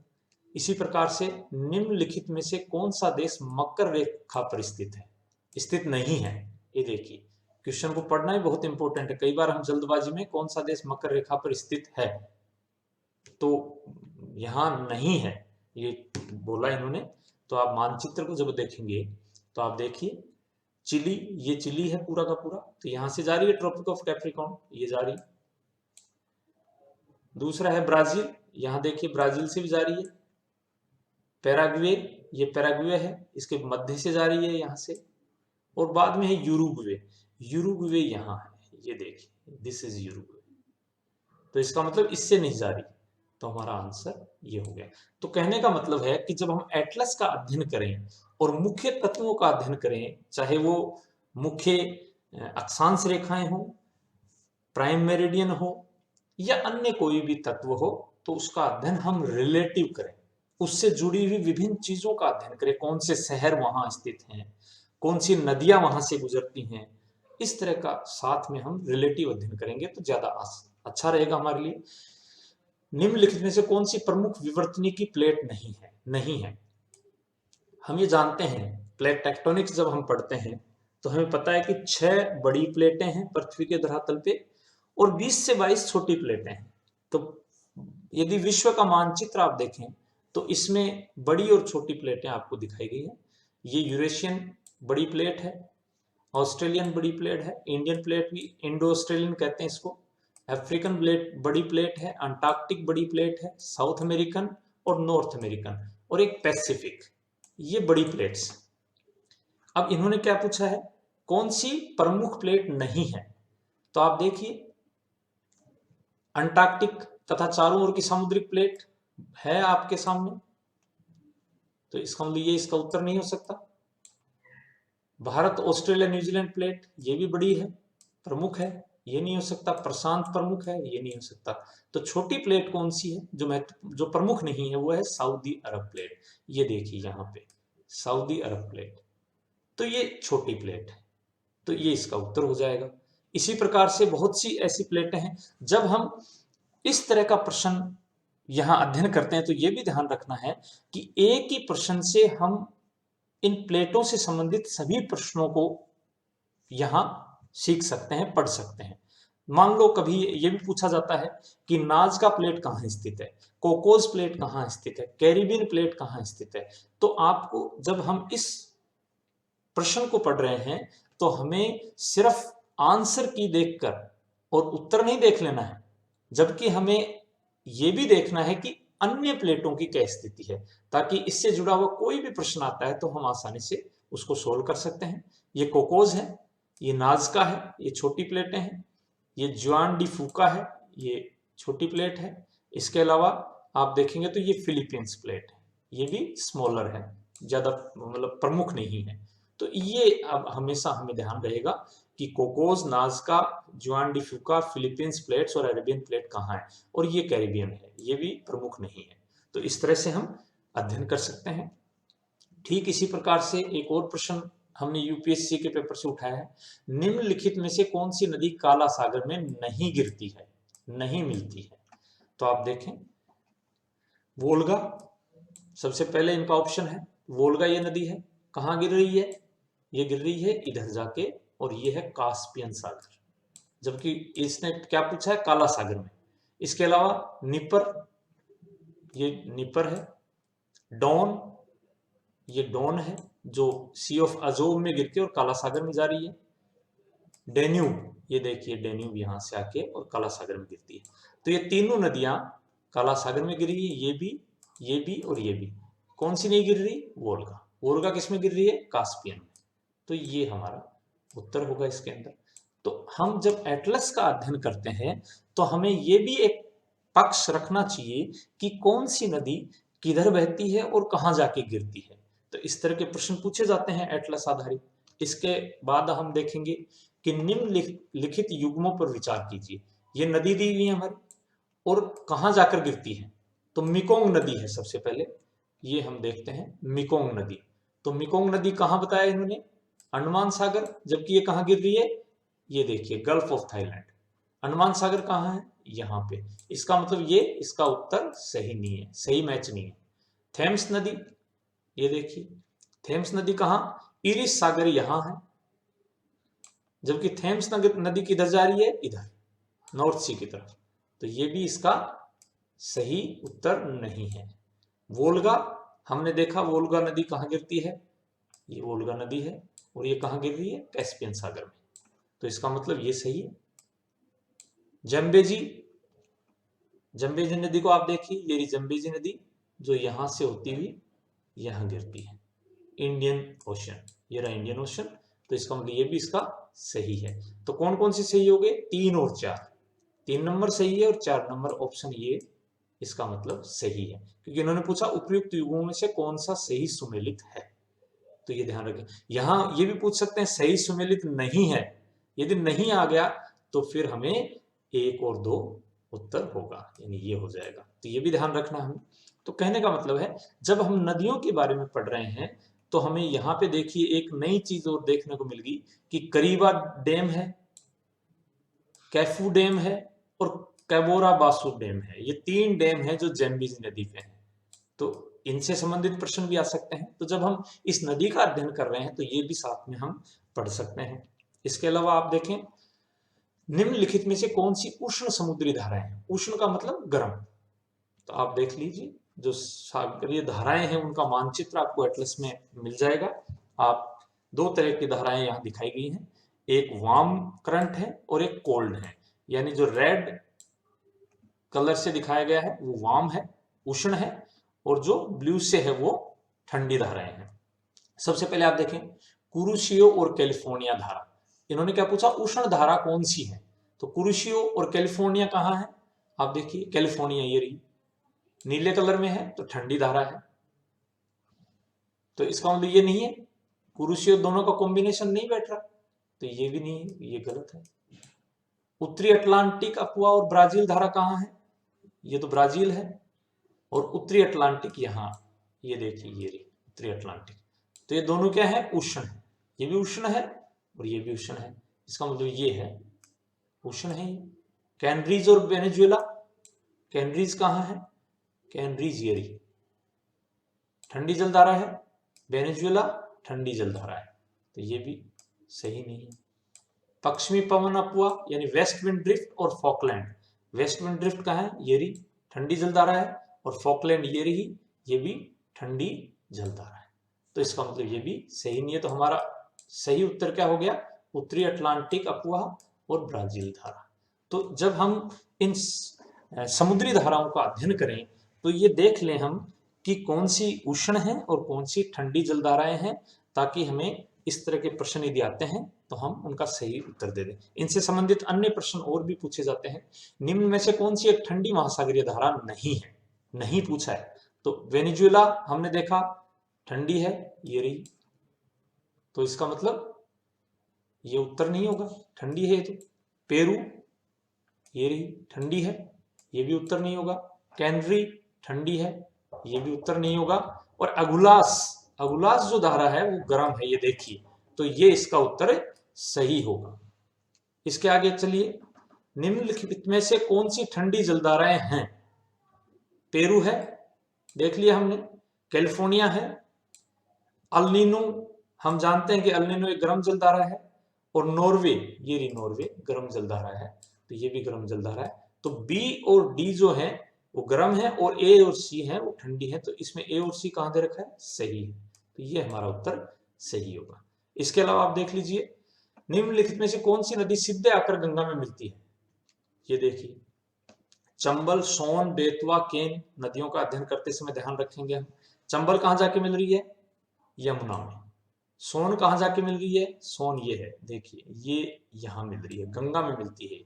Speaker 1: इसी प्रकार से निम्नलिखित में से कौन सा देश मकर रेखा पर स्थित है, स्थित नहीं है। ये देखिए क्वेश्चन को पढ़ना ही बहुत इंपॉर्टेंट है, कई बार हम जल्दबाजी में कौन सा देश मकर रेखा पर स्थित है, तो यहाँ नहीं है ये बोला इन्होंने। तो आप मानचित्र को जब देखेंगे तो आप देखिए चिली, ये चिली है पूरा का पूरा, तो यहां से जा रही है ट्रॉपिक ऑफ कैप्रिकॉर्न, ये जा रही। दूसरा है ब्राजील, यहां देखिए ब्राजील से भी जा रही है। पैराग्वे, ये पैराग्वे है, इसके मध्य से जा रही है यहाँ से। और बाद में है यूरुग्वे, यूरुग्वे यहाँ है, ये देखिए दिस इज यूरुग्वे, तो इसका मतलब इससे नहीं जा रही, तो हमारा आंसर ये हो गया। तो कहने का मतलब है कि जब हम एटलस का अध्ययन करें और मुख्य तत्वों का अध्ययन करें, चाहे वो मुख्य अक्षांश रेखाएं हो, प्राइम मेरिडियन हो या अन्य कोई भी तत्व हो, तो उसका अध्ययन हम रिलेटिव करें, उससे जुड़ी हुई विभिन्न चीजों का अध्ययन करें, कौन से शहर वहां स्थित हैं, कौन सी नदियां वहां से गुजरती हैं, इस तरह का साथ में हम रिलेटिव अध्ययन करेंगे तो ज्यादा अच्छा रहेगा हमारे लिए। निम्नलिखित में से कौन सी प्रमुख विवर्तनिकी प्लेट नहीं है। हम ये जानते हैं, प्लेट टेक्टोनिक्स जब हम पढ़ते हैं तो हमें पता है कि 6 बड़ी प्लेटें हैं पृथ्वी के धरातल पे और 20 से 22 छोटी प्लेटें हैं। तो यदि विश्व का मानचित्र आप देखें तो इसमें बड़ी और छोटी प्लेटें आपको दिखाई गई है। ये यूरेशियन बड़ी प्लेट है, ऑस्ट्रेलियन बड़ी प्लेट है, इंडियन प्लेट भी इंडो ऑस्ट्रेलियन कहते हैं इसको, अफ्रीकन प्लेट बड़ी प्लेट है, अंटार्कटिक बड़ी प्लेट है, साउथ अमेरिकन और नॉर्थ अमेरिकन और एक पैसिफिक, ये बड़ी प्लेट्स। अब इन्होंने क्या पूछा है, कौन सी प्रमुख प्लेट नहीं है। तो आप देखिए अंटार्कटिक तथा चारों ओर की सामुद्रिक प्लेट है आपके सामने, तो इसका मतलब ये इसका उत्तर नहीं हो सकता। भारत ऑस्ट्रेलिया न्यूजीलैंड प्लेट ये भी बड़ी है, प्रमुख है, ये नहीं हो सकता। प्रशांत प्रमुख है, ये नहीं हो सकता। तो छोटी प्लेट कौन सी है जो प्रमुख नहीं है, वो है सऊदी अरब प्लेट। ये देखिए यहाँ पे सऊदी अरब प्लेट, तो ये छोटी प्लेट है, तो ये इसका उत्तर हो जाएगा। इसी प्रकार से बहुत सी ऐसी प्लेटें हैं। जब हम इस तरह का प्रश्न यहां अध्ययन करते हैं तो ये भी ध्यान रखना है कि एक ही प्रश्न से हम इन प्लेटों से संबंधित सभी प्रश्नों को यहां सीख सकते हैं, पढ़ सकते हैं। मान लो कभी ये भी पूछा जाता है कि नाज़का प्लेट कहाँ स्थित है, कोकोस प्लेट कहाँ स्थित है, कैरिबियन प्लेट कहाँ स्थित है। तो आपको जब हम इस प्रश्न को पढ़ रहे हैं तो हमें सिर्फ आंसर की देखकर और उत्तर नहीं देख लेना है, जबकि हमें यह भी देखना है कि अन्य प्लेटों की क्या स्थिति है, ताकि इससे जुड़ा हुआ कोई भी प्रश्न आता है तो हम आसानी से उसको सोल्व कर सकते हैं। ये कोकोस है, ये नाज़का है, ये छोटी प्लेटें हैं, ये जुआन डी फूका है, ये छोटी प्लेट है। इसके अलावा आप देखेंगे तो ये फिलीपींस प्लेट है, ये भी स्मॉलर है, ज्यादा मतलब प्रमुख नहीं है। तो ये अब हमेशा हमें ध्यान रहेगा कि कोकोस, नाज़का, जुआन डी फूका, फिलीपींस प्लेट्स और अरेबियन प्लेट कहाँ है, और ये कैरिबियन है, ये भी प्रमुख नहीं है। तो इस तरह से हम अध्ययन कर सकते हैं। ठीक इसी प्रकार से एक और प्रश्न हमने यूपीएससी के पेपर से उठाया है, निम्नलिखित में से कौन सी नदी काला सागर में नहीं गिरती है, नहीं मिलती है। तो आप देखें वोल्गा सबसे पहले इनका ऑप्शन है, वोल्गा ये नदी है, कहाँ गिर रही है, ये गिर रही है इधर जाके, और ये है कास्पियन सागर, जबकि इसने क्या पूछा है, काला सागर में। इसके अलावा निपर, ये निपर है, डॉन, ये डॉन है जो सी ऑफ अजोव में गिर के और काला सागर में जा रही है। डेन्यूब, ये देखिए डेन्यूब यहां से आके और काला सागर में गिरती है। तो ये तीनों नदियां काला सागर में गिर रही है, ये भी और ये भी। कौन सी नहीं गिर रही, वोल्गा। वोल्गा किस में गिर रही है, कास्पियन में। तो ये हमारा उत्तर होगा इसके अंदर। तो हम जब एटलस का अध्ययन करते हैं तो हमें ये भी एक पक्ष रखना चाहिए कि कौन सी नदी किधर बहती है और कहाँ जाके गिरती है। तो इस तरह के प्रश्न पूछे जाते हैं एटलस आधारित। इसके बाद हम देखेंगे कि निम्नलिखित युग्मों पर विचार कीजिए। ये नदी दी हुई है हमारी और कहाँ जाकर गिरती है, तो मिकोंग नदी है सबसे पहले, ये हम देखते हैं मिकोंग नदी। तो मिकोंग नदी कहाँ बताया इन्होंने, अंडमान सागर, जबकि ये कहाँ गिर रही है, ये देखिए गल्फ ऑफ थाईलैंड। अंडमान सागर कहाँ है, यहाँ पे। इसका मतलब ये इसका उत्तर सही नहीं है, सही मैच नहीं है। थेम्स नदी, ये देखिए थेम्स नदी कहाँ, इरिस सागर यहाँ है, जबकि थेम्स नदी किधर जा रही है, इधर नॉर्थ सी की तरफ। तो ये भी इसका सही उत्तर नहीं है। वोल्गा, हमने देखा वोल्गा नदी कहाँ गिरती है, ये वोल्गा नदी है, और ये कहाँ गिर रही है, कैस्पियन सागर में। तो इसका मतलब ये सही है। जम्बेजी, जम्बेजी नदी को आप देखिए, ये रही जम्बेजी नदी जो यहां से होती हुई यहां गिरती है, इंडियन ओशन, ये रहा इंडियन ओशन। तो इसका मतलब ये भी इसका सही है। तो कौन कौन से सही हो गए, 3 और 4, 3 नंबर सही है और 4 नंबर ऑप्शन ये इसका मतलब सही है, क्योंकि इन्होंने पूछा उपयुक्त युग्मों में से कौन सा सही सुमेलित है। तो ये ध्यान रखें। यहां ये भी पूछ सकते हैं सही सुमेलित नहीं है, यदि नहीं आ गया तो फिर हमें 1 और 2 उत्तर होगा, यानी ये हो जाएगा। तो ये भी ध्यान रखना हमें। तो कहने का मतलब है जब हम नदियों के बारे में पढ़ रहे हैं तो तो हमें यहाँ पे देखिए एक नई चीज और देखने को मिल गई कि करीबा डैम है, कैफू डैम है और कैबोरा बासु डैम है। ये 3 डैम है जो ज़ैम्बीज़ी नदी पे हैं। तो इनसे संबंधित प्रश्न भी आ सकते हैं। तो जब हम इस नदी का अध्ययन कर रहे हैं तो ये भी साथ में हम पढ़ सकते हैं। इसके अलावा आप देखें, निम्नलिखित में से कौन सी उष्ण समुद्री धाराएं हैं? उष्ण का मतलब गर्म। तो आप देख लीजिए, जो सागरीय धाराएं हैं उनका मानचित्र आपको एटलस में मिल जाएगा। आप 2 तरह की धाराएं यहाँ दिखाई गई हैं, एक वार्म करंट है और एक कोल्ड है। यानी जो रेड कलर से दिखाया गया है वो वार्म है, उष्ण है, और जो ब्लू से है वो ठंडी धाराएं हैं। सबसे पहले आप देखें कुरुशियो और कैलिफोर्निया धारा। इन्होंने क्या पूछा, उष्ण धारा कौन सी है? तो कुरुशियो और कैलिफोर्निया कहाँ है? आप देखिए कैलिफोर्निया ये रही, नीले कलर में है तो ठंडी धारा है। तो इसका मतलब ये नहीं है, कुरुशियो दोनों का कॉम्बिनेशन नहीं बैठ रहा, तो ये भी नहीं है, ये गलत है। उत्तरी अटलांटिक अक्वा और ब्राजील धारा कहाँ है? ये तो ब्राजील है, और उत्तरी अटलांटिक यहाँ, ये देखिए ये रही उत्तरी अटलांटिक। तो ये दोनों क्या है, उष्ण है। ये भी उष्ण है और ये भी उष्ण है, इसका मतलब ये है उष्ण है। ये कैनरीज और वेनेजुएला, कैनरीज कहाँ है? कैनरीज ये रही, ठंडी जलधारा है, वेनेजुएला ठंडी जलधारा है, तो ये भी सही नहीं है। पश्चिमी पवन अपुआ यानी वेस्ट विंड ड्रिफ्ट और फॉकलैंड, वेस्ट विंड ड्रिफ्ट कहाँ है? ये रही ठंडी जलधारा है, और फॉकलैंड ये रही, ये भी ठंडी जलधारा है, तो इसका मतलब ये भी सही नहीं है। तो हमारा सही उत्तर क्या हो गया? उत्तरी अटलांटिक अपुआ और ब्राजील धारा। तो जब हम इन समुद्री धाराओं का अध्ययन करें तो ये देख लें हम कि कौन सी उष्ण है और कौन सी ठंडी जलधाराएं हैं, ताकि हमें इस तरह के प्रश्न यदि आते हैं तो हम उनका सही उत्तर दे दें। इनसे संबंधित अन्य प्रश्न और भी पूछे जाते हैं। निम्न में से कौन सी एक ठंडी महासागरीय धारा नहीं है? नहीं पूछा है। तो वेनेजुएला हमने देखा ठंडी है, ये रही, तो इसका मतलब ये उत्तर नहीं होगा, ठंडी है। तो पेरू ये रही ठंडी है, ये भी उत्तर नहीं होगा। कैनरी ठंडी है, ये भी उत्तर नहीं होगा। और अगुलास, अगुलास जो धारा है वो गर्म है, ये देखिए, तो ये इसका उत्तर सही होगा। इसके आगे चलिए, निम्नलिखित में से कौन सी ठंडी जलधाराएं हैं? पेरू है, देख लिया हमने। कैलिफोर्निया है। अल नीनो, हम जानते हैं कि अल नीनो एक गर्म जलधारा है। और नॉर्वे, ये रही नॉर्वे, गर्म जलधारा है, तो ये भी गर्म जलधारा है। तो बी और डी जो है वो गर्म है, और ए और सी है वो ठंडी है। तो इसमें ए और सी कहां दे रखा है? सही है, तो ये हमारा उत्तर सही होगा। इसके अलावा आप देख लीजिए, निम्नलिखित में से कौन सी नदी सीधे आकर गंगा में मिलती है? ये देखिए, चंबल, सोन, बेतवा, केन नदियों का अध्ययन करते समय ध्यान रखेंगे हम। चंबल कहां जाके मिल रही है? यमुना में। सोन कहां जाके मिल रही है? सोन ये है, देखिए ये यहां मिल रही है, गंगा में मिलती है।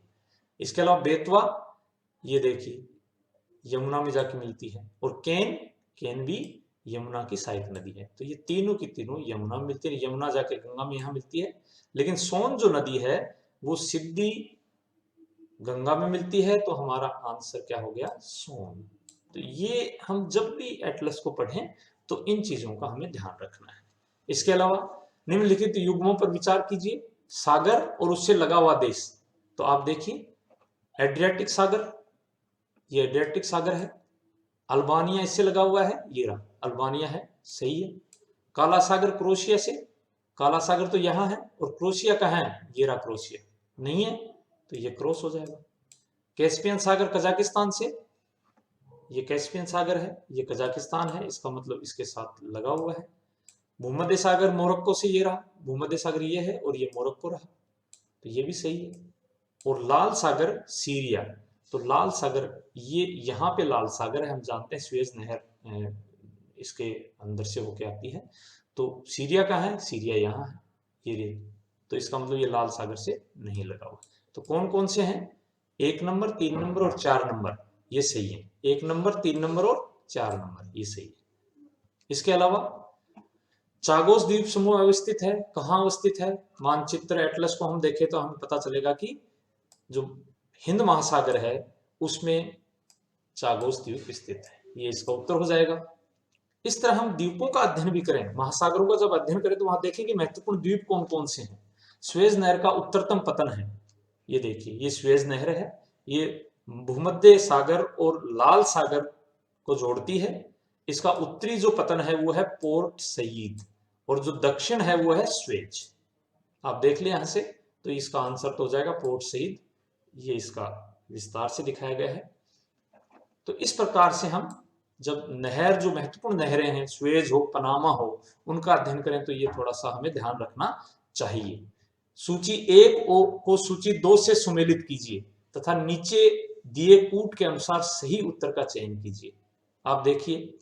Speaker 1: इसके अलावा बेतवा, ये देखिए यमुना में जाके मिलती है। और केन, केन भी यमुना की सहायक नदी है। तो ये तीनों की तीनों यमुना में मिलती है, यमुना जाके गंगा में यहां मिलती है। लेकिन सोन जो नदी है वो सिद्धि गंगा में मिलती है, तो हमारा आंसर क्या हो गया? सोन। तो ये हम जब भी एटलस को पढ़ें तो इन चीजों का हमें ध्यान रखना है। इसके अलावा निम्नलिखित युग्मों पर विचार कीजिए, सागर और उससे लगा हुआ देश। तो आप देखिए, एड्रियाटिक सागर, ये एड्रियाटिक सागर है। अल्बानिया इससे लगा हुआ है, ये रहा अल्बानिया है, सही है। काला सागर क्रोशिया से, काला सागर तो यहाँ है, और क्रोशिया कहाँ है? ये रहा क्रोशिया, नहीं है, तो ये क्रॉस हो जाएगा। कैस्पियन सागर कजाकिस्तान से, ये कैस्पियन सागर है, ये कजाकिस्तान है, इसका मतलब इसके साथ लगा हुआ है। भूमध्य सागर मोरक्को से, ये रहा भूमध्य सागर, ये है, और ये मोरक्को रहा, तो ये भी सही है। और लाल सागर सीरिया, तो लाल सागर ये यहाँ पे लाल सागर है, हम जानते हैं स्वेज नहर इसके अंदर से होके आती है। तो सीरिया का है? सीरिया यहाँ है, ये, तो इसका मतलब ये लाल सागर से नहीं लगा हुआ। तो कौन कौन से हैं? 1 नंबर, 3 नंबर और 4 नंबर, ये सही है। 1 नंबर, 3 नंबर और 4 नंबर, ये सही है। इसके अलावा चागोस द्वीप समूह अवस्थित है, कहाँ अवस्थित है? मानचित्र एटलस को हम देखें तो हमें पता चलेगा कि जो हिंद महासागर है उसमें चागोस द्वीप स्थित है, ये इसका उत्तर हो जाएगा। इस तरह हम द्वीपों का अध्ययन भी करें, महासागरों का जब अध्ययन करें तो वहां देखेंगे महत्वपूर्ण द्वीप कौन कौन से हैं। स्वेज नहर का उत्तरतम पतन है, ये देखिए, ये स्वेज नहर है, ये भूमध्य सागर और लाल सागर को जोड़ती है। इसका उत्तरी जो पतन है वो है पोर्ट सईद, और जो दक्षिण है वो है स्वेज। आप देख लें यहां से, तो इसका आंसर तो हो जाएगा पोर्ट सईद, ये इसका विस्तार से दिखाया गया है। तो इस प्रकार से हम जब नहर, जो महत्वपूर्ण नहरें हैं, स्वेज हो, पनामा हो, उनका अध्ययन करें तो ये थोड़ा सा हमें ध्यान रखना चाहिए। सूची 1 को सूची 2 से सुमेलित कीजिए तथा नीचे दिए कूट के अनुसार सही उत्तर का चयन कीजिए। आप देखिए,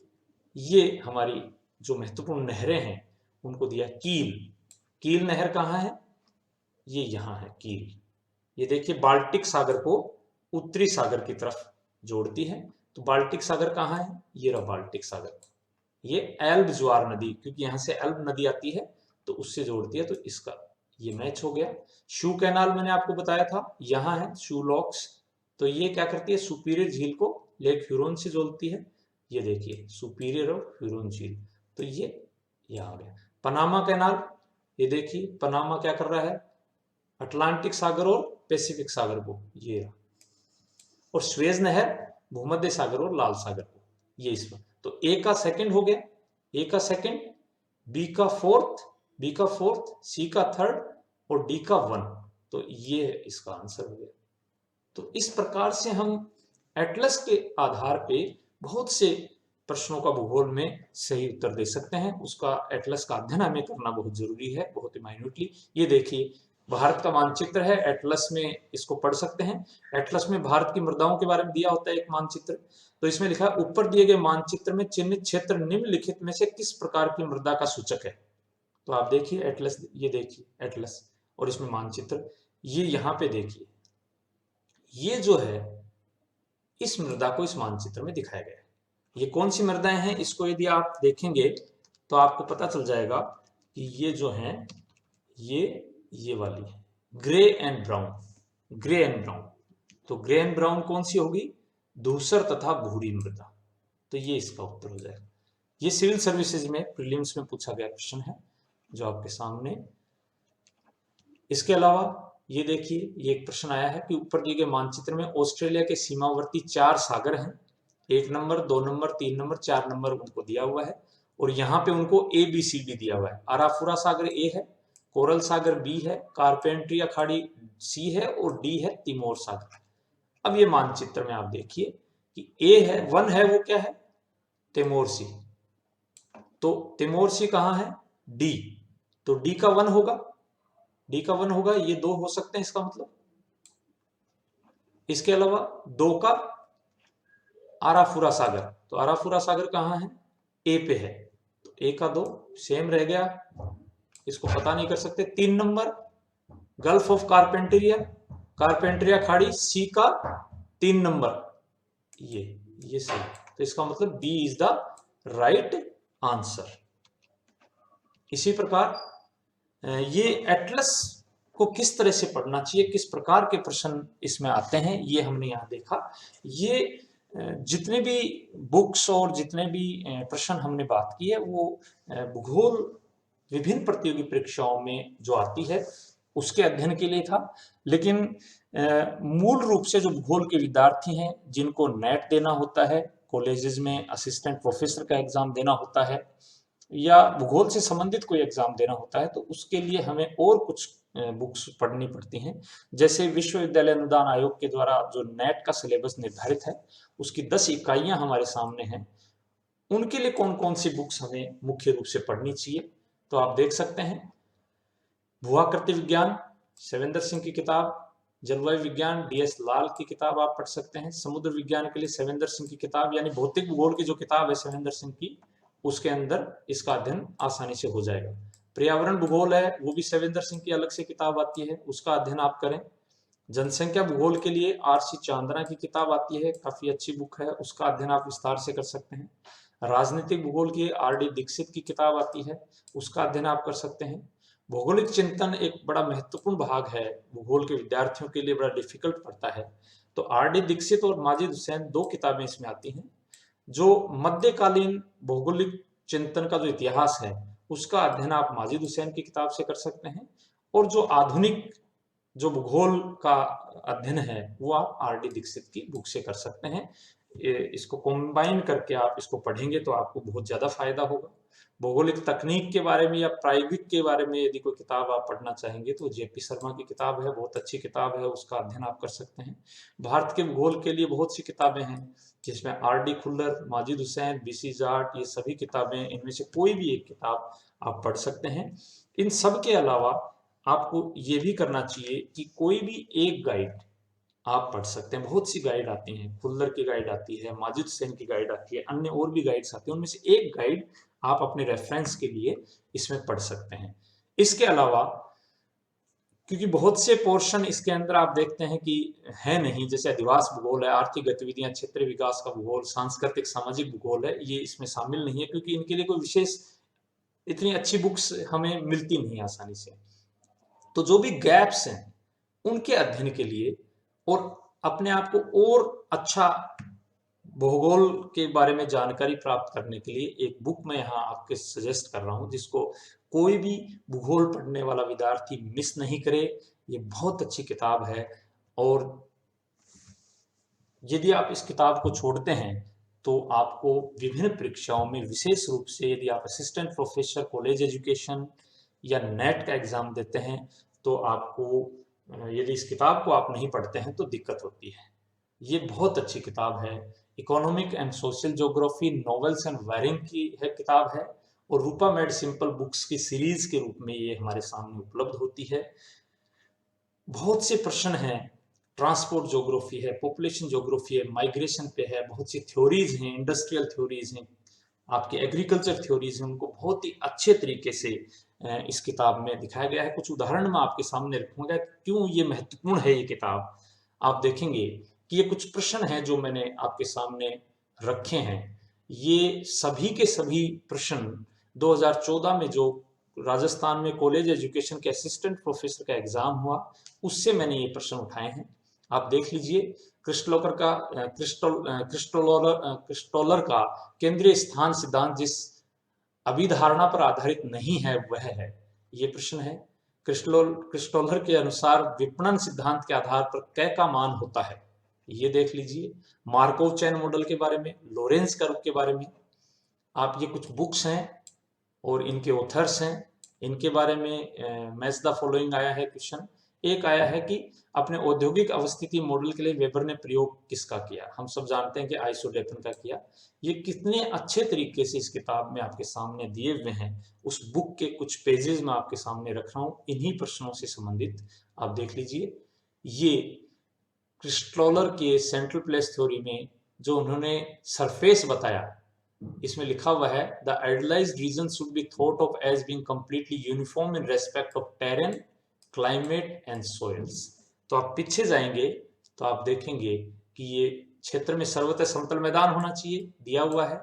Speaker 1: ये हमारी जो महत्वपूर्ण नहरें हैं उनको दिया। कील नहर कहाँ है? ये यहाँ है कील। ये देखिए, बाल्टिक सागर को उत्तरी सागर की तरफ जोड़ती है। तो बाल्टिक सागर कहाँ है? ये रहा बाल्टिक सागर। ये एल्ब ज्वार नदी, क्योंकि यहां से एल्ब नदी आती है तो उससे जोड़ती है, तो इसका ये मैच हो गया। शू कैनाल मैंने आपको बताया था, यहाँ है शू लॉक्स, तो ये क्या करती है? सुपीरियर झील को लेक ह्यूरोन से जोड़ती है। ये देखिए, सुपीरियर और ह्यूरोन झील, तो ये यहाँ आ गया। पनामा कैनाल, ये देखिए पनामा क्या कर रहा है? अटलांटिक सागर और पैसिफिक सागर को, ये रहा। और स्वेज नहर भूमध्य सागर और लाल सागर को, ये इसमें। तो ए का सेकंड हो गया, ए का सेकंड, बी का फोर्थ, सी का थर्ड और डी का 1, तो ये इसका आंसर हो गया। तो इस प्रकार से हम एटलस के आधार पे बहुत से प्रश्नों का भूगोल में सही उत्तर दे सकते हैं। उसका एटलस का अध्ययन हमें करना बहुत जरूरी है, बहुत ही माइन्यूटली। ये देखिए, भारत का मानचित्र है, एटलस में इसको पढ़ सकते हैं। एटलस में भारत की मृदाओं के बारे में दिया होता है एक मानचित्र, तो इसमें लिखा है ऊपर दिए गए मानचित्र में चिन्हित क्षेत्र निम्नलिखित में से किस प्रकार की मृदा का सूचक है। तो आप देखिए एटलस, ये देखिए एटलस और इसमें मानचित्र, ये यहाँ पे देखिए, ये जो है इस मृदा को इस मानचित्र में दिखाया गया है। ये कौन सी मृदाएं हैं, इसको यदि आप देखेंगे तो आपको पता चल जाएगा कि ये जो है ये वाली है, ग्रे एंड ब्राउन। तो ग्रे एंड ब्राउन कौन सी होगी? धूसर तथा भूरी मृदा। तो ये इसका उत्तर हो जाएगा। ये सिविल सर्विसेज में प्रीलिम्स में पूछा गया क्वेश्चन है जो आपके सामने। इसके अलावा ये देखिए, ये एक प्रश्न आया है कि ऊपर दिए गए मानचित्र में ऑस्ट्रेलिया के सीमावर्ती 4 सागर हैं, 1 नंबर, 2 नंबर, 3 नंबर, 4 नंबर उनको दिया हुआ है, और यहाँ पे उनको ABCD दिया हुआ है। अराफुरा सागर A है, कोरल सागर B है, कारपेंट्रिया खाड़ी C है और D है तिमोर सागर। अब ये मानचित्र में आप देखिए कि A है, 1 है, वो क्या है? तिमोर सी। तो तिमोर सी कहाँ है? D, तो D का 1 होगा, D का 1 होगा, ये 2 हो सकते हैं इसका मतलब। इसके अलावा 2 का आराफुरा सागर, तो आराफुरा सागर कहाँ है? ए पे है, तो ए का 2 सेम रह गया, इसको पता नहीं कर सकते। 3 नंबर गल्फ ऑफ कारपेंट्रिया खाड़ी, सी का 3 नंबर, ये सही, तो इसका मतलब B is the right answer. इसी प्रकार ये एटलस को किस तरह से पढ़ना चाहिए, किस प्रकार के प्रश्न इसमें आते हैं, ये हमने यहाँ देखा। ये जितने भी बुक्स और जितने भी प्रश्न हमने बात की है वो भूगोल विभिन्न प्रतियोगी परीक्षाओं में जो आती है उसके अध्ययन के लिए था। लेकिन मूल रूप से जो भूगोल के विद्यार्थी हैं जिनको नेट देना होता है, कॉलेजेस में असिस्टेंट प्रोफेसर का एग्जाम देना होता है, या भूगोल से संबंधित कोई एग्जाम देना होता है, तो उसके लिए हमें और कुछ बुक्स पढ़नी पड़ती हैं। जैसे विश्वविद्यालय अनुदान आयोग के द्वारा जो नेट का सिलेबस निर्धारित है उसकी 10 इकाइयां हमारे सामने हैं। उनके लिए कौन कौन सी बुक्स हमें मुख्य रूप से पढ़नी चाहिए, तो आप देख सकते हैं। भूआकृति विज्ञान शैवेंद्र सिंह की किताब, जलवायु विज्ञान DS लाल की किताब आप पढ़ सकते हैं। समुद्र विज्ञान के लिए शैवेंद्र सिंह की किताब, यानी भौतिक भूगोल की जो किताब है शैवेंद्र सिंह की, उसके अंदर इसका अध्ययन आसानी से हो जाएगा। पर्यावरण भूगोल है, वो भी शैवेंद्र सिंह की अलग से किताब आती है, उसका अध्ययन आप करें। जनसंख्या भूगोल के लिए RC चांदना की किताब आती है, काफी अच्छी बुक है, उसका अध्ययन आप विस्तार से कर सकते हैं। राजनीतिक भूगोल की RD दीक्षित की किताब आती है, उसका अध्ययन आप कर सकते हैं। भौगोलिक चिंतन एक बड़ा महत्वपूर्ण भाग है, भूगोल के विद्यार्थियों के लिए बड़ा डिफिकल्ट पड़ता है, तो RD दीक्षित और माजिद हुसैन 2 किताबें इसमें आती हैं जो मध्यकालीन भौगोलिक चिंतन का जो इतिहास है उसका अध्ययन आप माजिद हुसैन की किताब से कर सकते हैं, और जो आधुनिक जो भूगोल का अध्ययन है वो आप आर.डी. दीक्षित की बुक से कर सकते हैं। इसको कंबाइन करके आप इसको पढ़ेंगे तो आपको बहुत ज़्यादा फायदा होगा। भौगोलिक तकनीक के बारे में या प्रायोगिक के बारे में यदि कोई किताब आप पढ़ना चाहेंगे तो जेपी शर्मा की किताब है, बहुत अच्छी किताब है, उसका अध्ययन आप कर सकते हैं। भारत के भूगोल के लिए बहुत सी किताबें हैं जिसमें आर.डी. खुल्लर, माजिद हुसैन, बी.सी. जाट, ये सभी किताबें, इनमें से कोई भी एक किताब आप पढ़ सकते हैं। इन सब के अलावा आपको ये भी करना चाहिए कि कोई भी एक गाइड आप पढ़ सकते हैं। बहुत सी गाइड आती हैं, खुल्लर की गाइड आती है, माजिद हुसैन की गाइड आती है, अन्य और भी गाइड्स आती हैं, उनमें से एक गाइड आप अपने रेफरेंस के लिए इसमें पढ़ सकते हैं। इसके अलावा क्योंकि बहुत से पोर्शन इसके अंदर आप देखते हैं कि है नहीं, जैसे अधिवास भूगोल है, आर्थिक गतिविधियां, क्षेत्र विकास का भूगोल, सांस्कृतिक सामाजिक भूगोल है, ये इसमें शामिल नहीं है क्योंकि इनके लिए कोई विशेष इतनी अच्छी बुक्स हमें मिलती नहीं आसानी से। तो जो भी गैप्स हैं उनके अध्ययन के लिए और अपने आप को और अच्छा भूगोल के बारे में जानकारी प्राप्त करने के लिए एक बुक मैं यहाँ आपके सजेस्ट कर रहा हूँ जिसको कोई भी भूगोल पढ़ने वाला विद्यार्थी मिस नहीं करे। ये बहुत अच्छी किताब है और यदि आप इस किताब को छोड़ते हैं तो आपको विभिन्न परीक्षाओं में, विशेष रूप से यदि आप असिस्टेंट प्रोफेसर कॉलेज एजुकेशन या नेट का एग्जाम देते हैं तो आपको यदि इस किताब को आप नहीं पढ़ते हैं तो दिक्कत होती है। ये बहुत अच्छी किताब है। Economic and social geography novels and wiring की है किताब है और रूपा मेड सिंपल बुक्स की सीरीज के रूप में ये हमारे सामने उपलब्ध होती है। बहुत से प्रश्न हैं, ट्रांसपोर्ट ज्योग्राफी है, पॉपुलेशन ज्योग्राफी है, माइग्रेशन पे है, बहुत सी थ्योरीज हैं, इंडस्ट्रियल थ्योरीज हैं, आपकी एग्रीकल्चर थ्योरीज हैं, उनको बहुत ही अच्छे तरीके से इस किताब में दिखाया गया है। कुछ उदाहरण मैं आपके सामने रखूंगा क्यों ये महत्वपूर्ण है ये किताब। आप देखेंगे कि ये कुछ प्रश्न हैं जो मैंने आपके सामने रखे हैं, ये सभी के सभी प्रश्न 2014 में जो राजस्थान में कॉलेज एजुकेशन के असिस्टेंट प्रोफेसर का एग्जाम हुआ उससे मैंने ये प्रश्न उठाए हैं। आप देख लीजिए, क्रिस्टोलर का केंद्रीय स्थान सिद्धांत जिस अभिधारणा पर आधारित नहीं है वह है, ये प्रश्न है। क्रिस्टोलर के अनुसार विपणन सिद्धांत के आधार पर क का मान होता है, ये देख लीजिए। मार्कोव चेन मॉडल के बारे में, लोरेंस कर्व के बारे में, आप ये कुछ बुक्स हैं और इनके ऑथर्स हैं, इनके बारे में मैच द फॉलोइंग आया है क्वेश्चन। एक आया है कि अपने औद्योगिक अवस्थिति मॉडल के लिए वेबर ने प्रयोग किसका किया। हम सब जानते हैं कि आइसोडेपन का किया। ये कितने अच्छे तरीके से इस किताब में आपके सामने दिए हुए हैं। उस बुक के कुछ पेजेस में आपके सामने रख रहा हूँ, इन्हीं प्रश्नों से संबंधित आप देख लीजिए। ये क्रिस्टोलर के सेंट्रल प्लेस थ्योरी में जो उन्होंने सरफेस बताया, इसमें लिखा हुआ है the idealised region should be thought of as being completely uniform in respect of terrain, climate and soils. तो आप पीछे जाएंगे तो आप देखेंगे कि ये क्षेत्र में सर्वत्र समतल मैदान होना चाहिए, दिया हुआ है।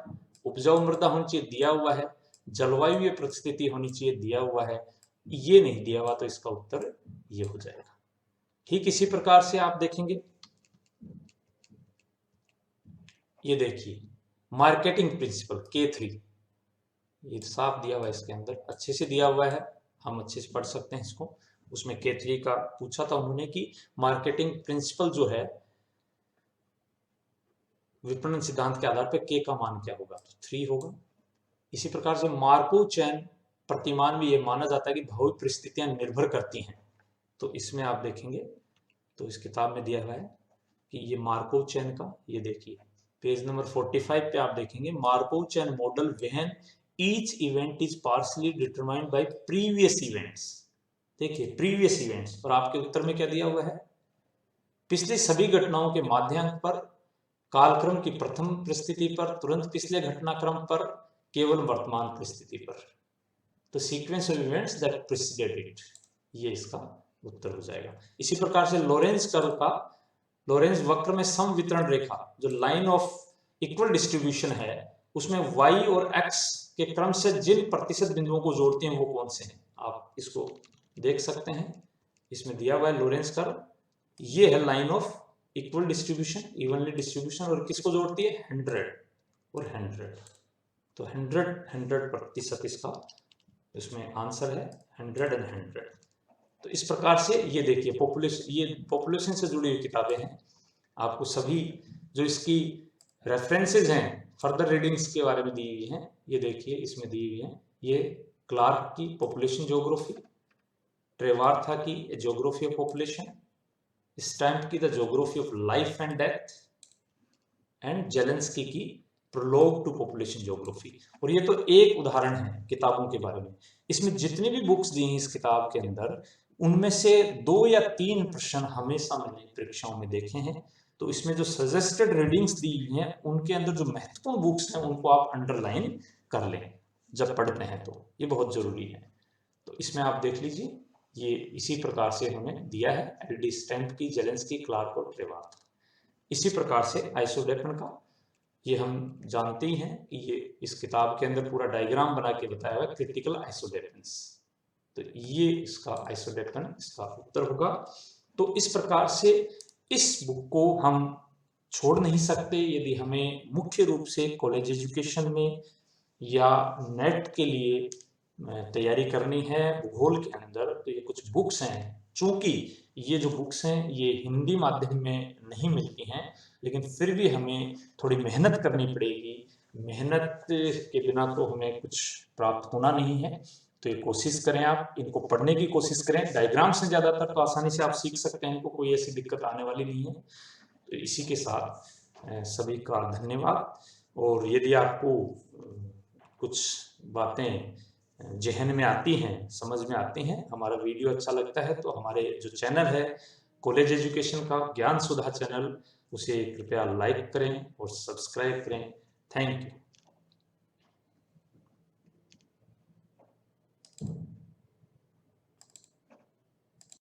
Speaker 1: उपजाऊ मृदा होनी चाहिए, दिया हुआ है। जलवायु परिस्थिति होनी चाहिए, दिया हुआ है। ये नहीं दिया हुआ तो इसका उत्तर ये हो जाएगा। ठीक इसी प्रकार से आप देखेंगे, ये देखिए मार्केटिंग प्रिंसिपल K3, ये साफ दिया हुआ है, इसके अंदर अच्छे से दिया हुआ है, हम अच्छे से पढ़ सकते हैं इसको। उसमें K3 का पूछा था उन्होंने कि मार्केटिंग प्रिंसिपल जो है विपणन सिद्धांत के आधार पर K का मान क्या होगा, तो 3 होगा। इसी प्रकार से मार्कोव चेन प्रतिमान में यह माना जाता है कि भौतिक परिस्थितियां निर्भर करती हैं, तो इसमें आप देखेंगे तो इस किताब में दिया हुआ है कि ये मार्कोव चेन का, ये देखिए पेज नंबर 45 पे आप देखेंगे Markov chain model when each event is partially determined by previous events. देखिए प्रीवियस इवेंट्स, और आपके उत्तर में क्या दिया हुआ है, पिछली सभी घटनाओं के माध्यम पर, कालक्रम की प्रथम परिस्थिति पर, तुरंत पिछले घटनाक्रम पर, केवल वर्तमान परिस्थिति पर। तो sequence of events that preceded it, ये इसका उत्तर हो जाएगा। इसी प्रकार से लोरेंस कर्व का, लोरेंस वक्र में सम वितरण रेखा जो लाइन ऑफ इक्वल डिस्ट्रीब्यूशन है उसमें y और x के क्रम से जिन प्रतिशत बिंदुओं को जोड़ते हैं वो कौन से हैं, आप इसको देख सकते हैं। इसमें दिया हुआ है लोरेंस कर्व, ये है line of equal distribution, evenly distribution, और किसको जोड़ती है 100 और 100। तो 100% इसका इसमें आंसर है 100 and 100। तो इस प्रकार से ये देखिए पॉपुलेशन से जुड़ी हुई किताबें हैं। आपको सभी जो इसकी रेफरेंसेज हैं फर्दर रीडिंग्स के बारे में दी हुई हैं, ये देखिए इसमें दी हुई हैं। ये क्लार्क की पॉपुलेशन ज्योग्राफी, ट्रेवार्था की ज्योग्राफी ऑफ पॉपुलेशन, स्टैम्प की the geography of life and death, and Zelensky की प्रोलॉग टू पॉपुलेशन ज्योग्राफी। और ये तो एक उदाहरण है किताबों के बारे में। इसमें जितनी भी बुक्स दी हैं इस किताब के अंदर, उनमें से 2 या 3 प्रश्न हमेशा मैंने परीक्षाओं में देखे हैं। तो इसमें जो सजेस्टेड रीडिंग्स दी हुई हैं उनके अंदर जो महत्वपूर्ण बुक्स हैं उनको आप अंडरलाइन कर लें जब पढ़ते हैं, तो ये बहुत जरूरी है। तो इसमें आप देख लीजिए, ये इसी प्रकार से हमें दिया है एल.डी. स्टैम्प की, जेलेंस्की, क्लार्क और ट्रेवार्थ। इसी प्रकार से आइसोडेपन का ये हम जानते ही हैं कि ये इस किताब के अंदर पूरा डायग्राम बना के बताया हुआ है, क्रिटिकल आइसोडेपन्स। तो ये इसका आइसोडेपन इसका उत्तर होगा। तो इस प्रकार से इस बुक को हम छोड़ नहीं सकते। यदि हमें मुख्य रूप से कॉलेज एजुकेशन में या नेट के लिए तैयारी करनी है भूगोल के अंदर, तो ये कुछ बुक्स हैं। चूंकि ये जो बुक्स हैं ये हिंदी माध्यम में नहीं मिलती हैं, लेकिन फिर भी हमें थोड़ी मेहनत करनी पड़ेगी। मेहनत के बिना तो हमें कुछ प्राप्त होना नहीं है। तो ये कोशिश करें, आप इनको पढ़ने की कोशिश करें। डायग्राम्स हैं ज़्यादातर, तो आसानी से आप सीख सकते हैं, इनको कोई ऐसी दिक्कत आने वाली नहीं है। तो इसी के साथ सभी का धन्यवाद। और यदि आपको कुछ बातें जहन में आती हैं, समझ में आती हैं, हमारा वीडियो अच्छा लगता है, तो हमारे जो चैनल है कॉलेज एजुकेशन का ज्ञान सुधा चैनल, उसे कृपया लाइक करें और सब्सक्राइब करें। Thank you.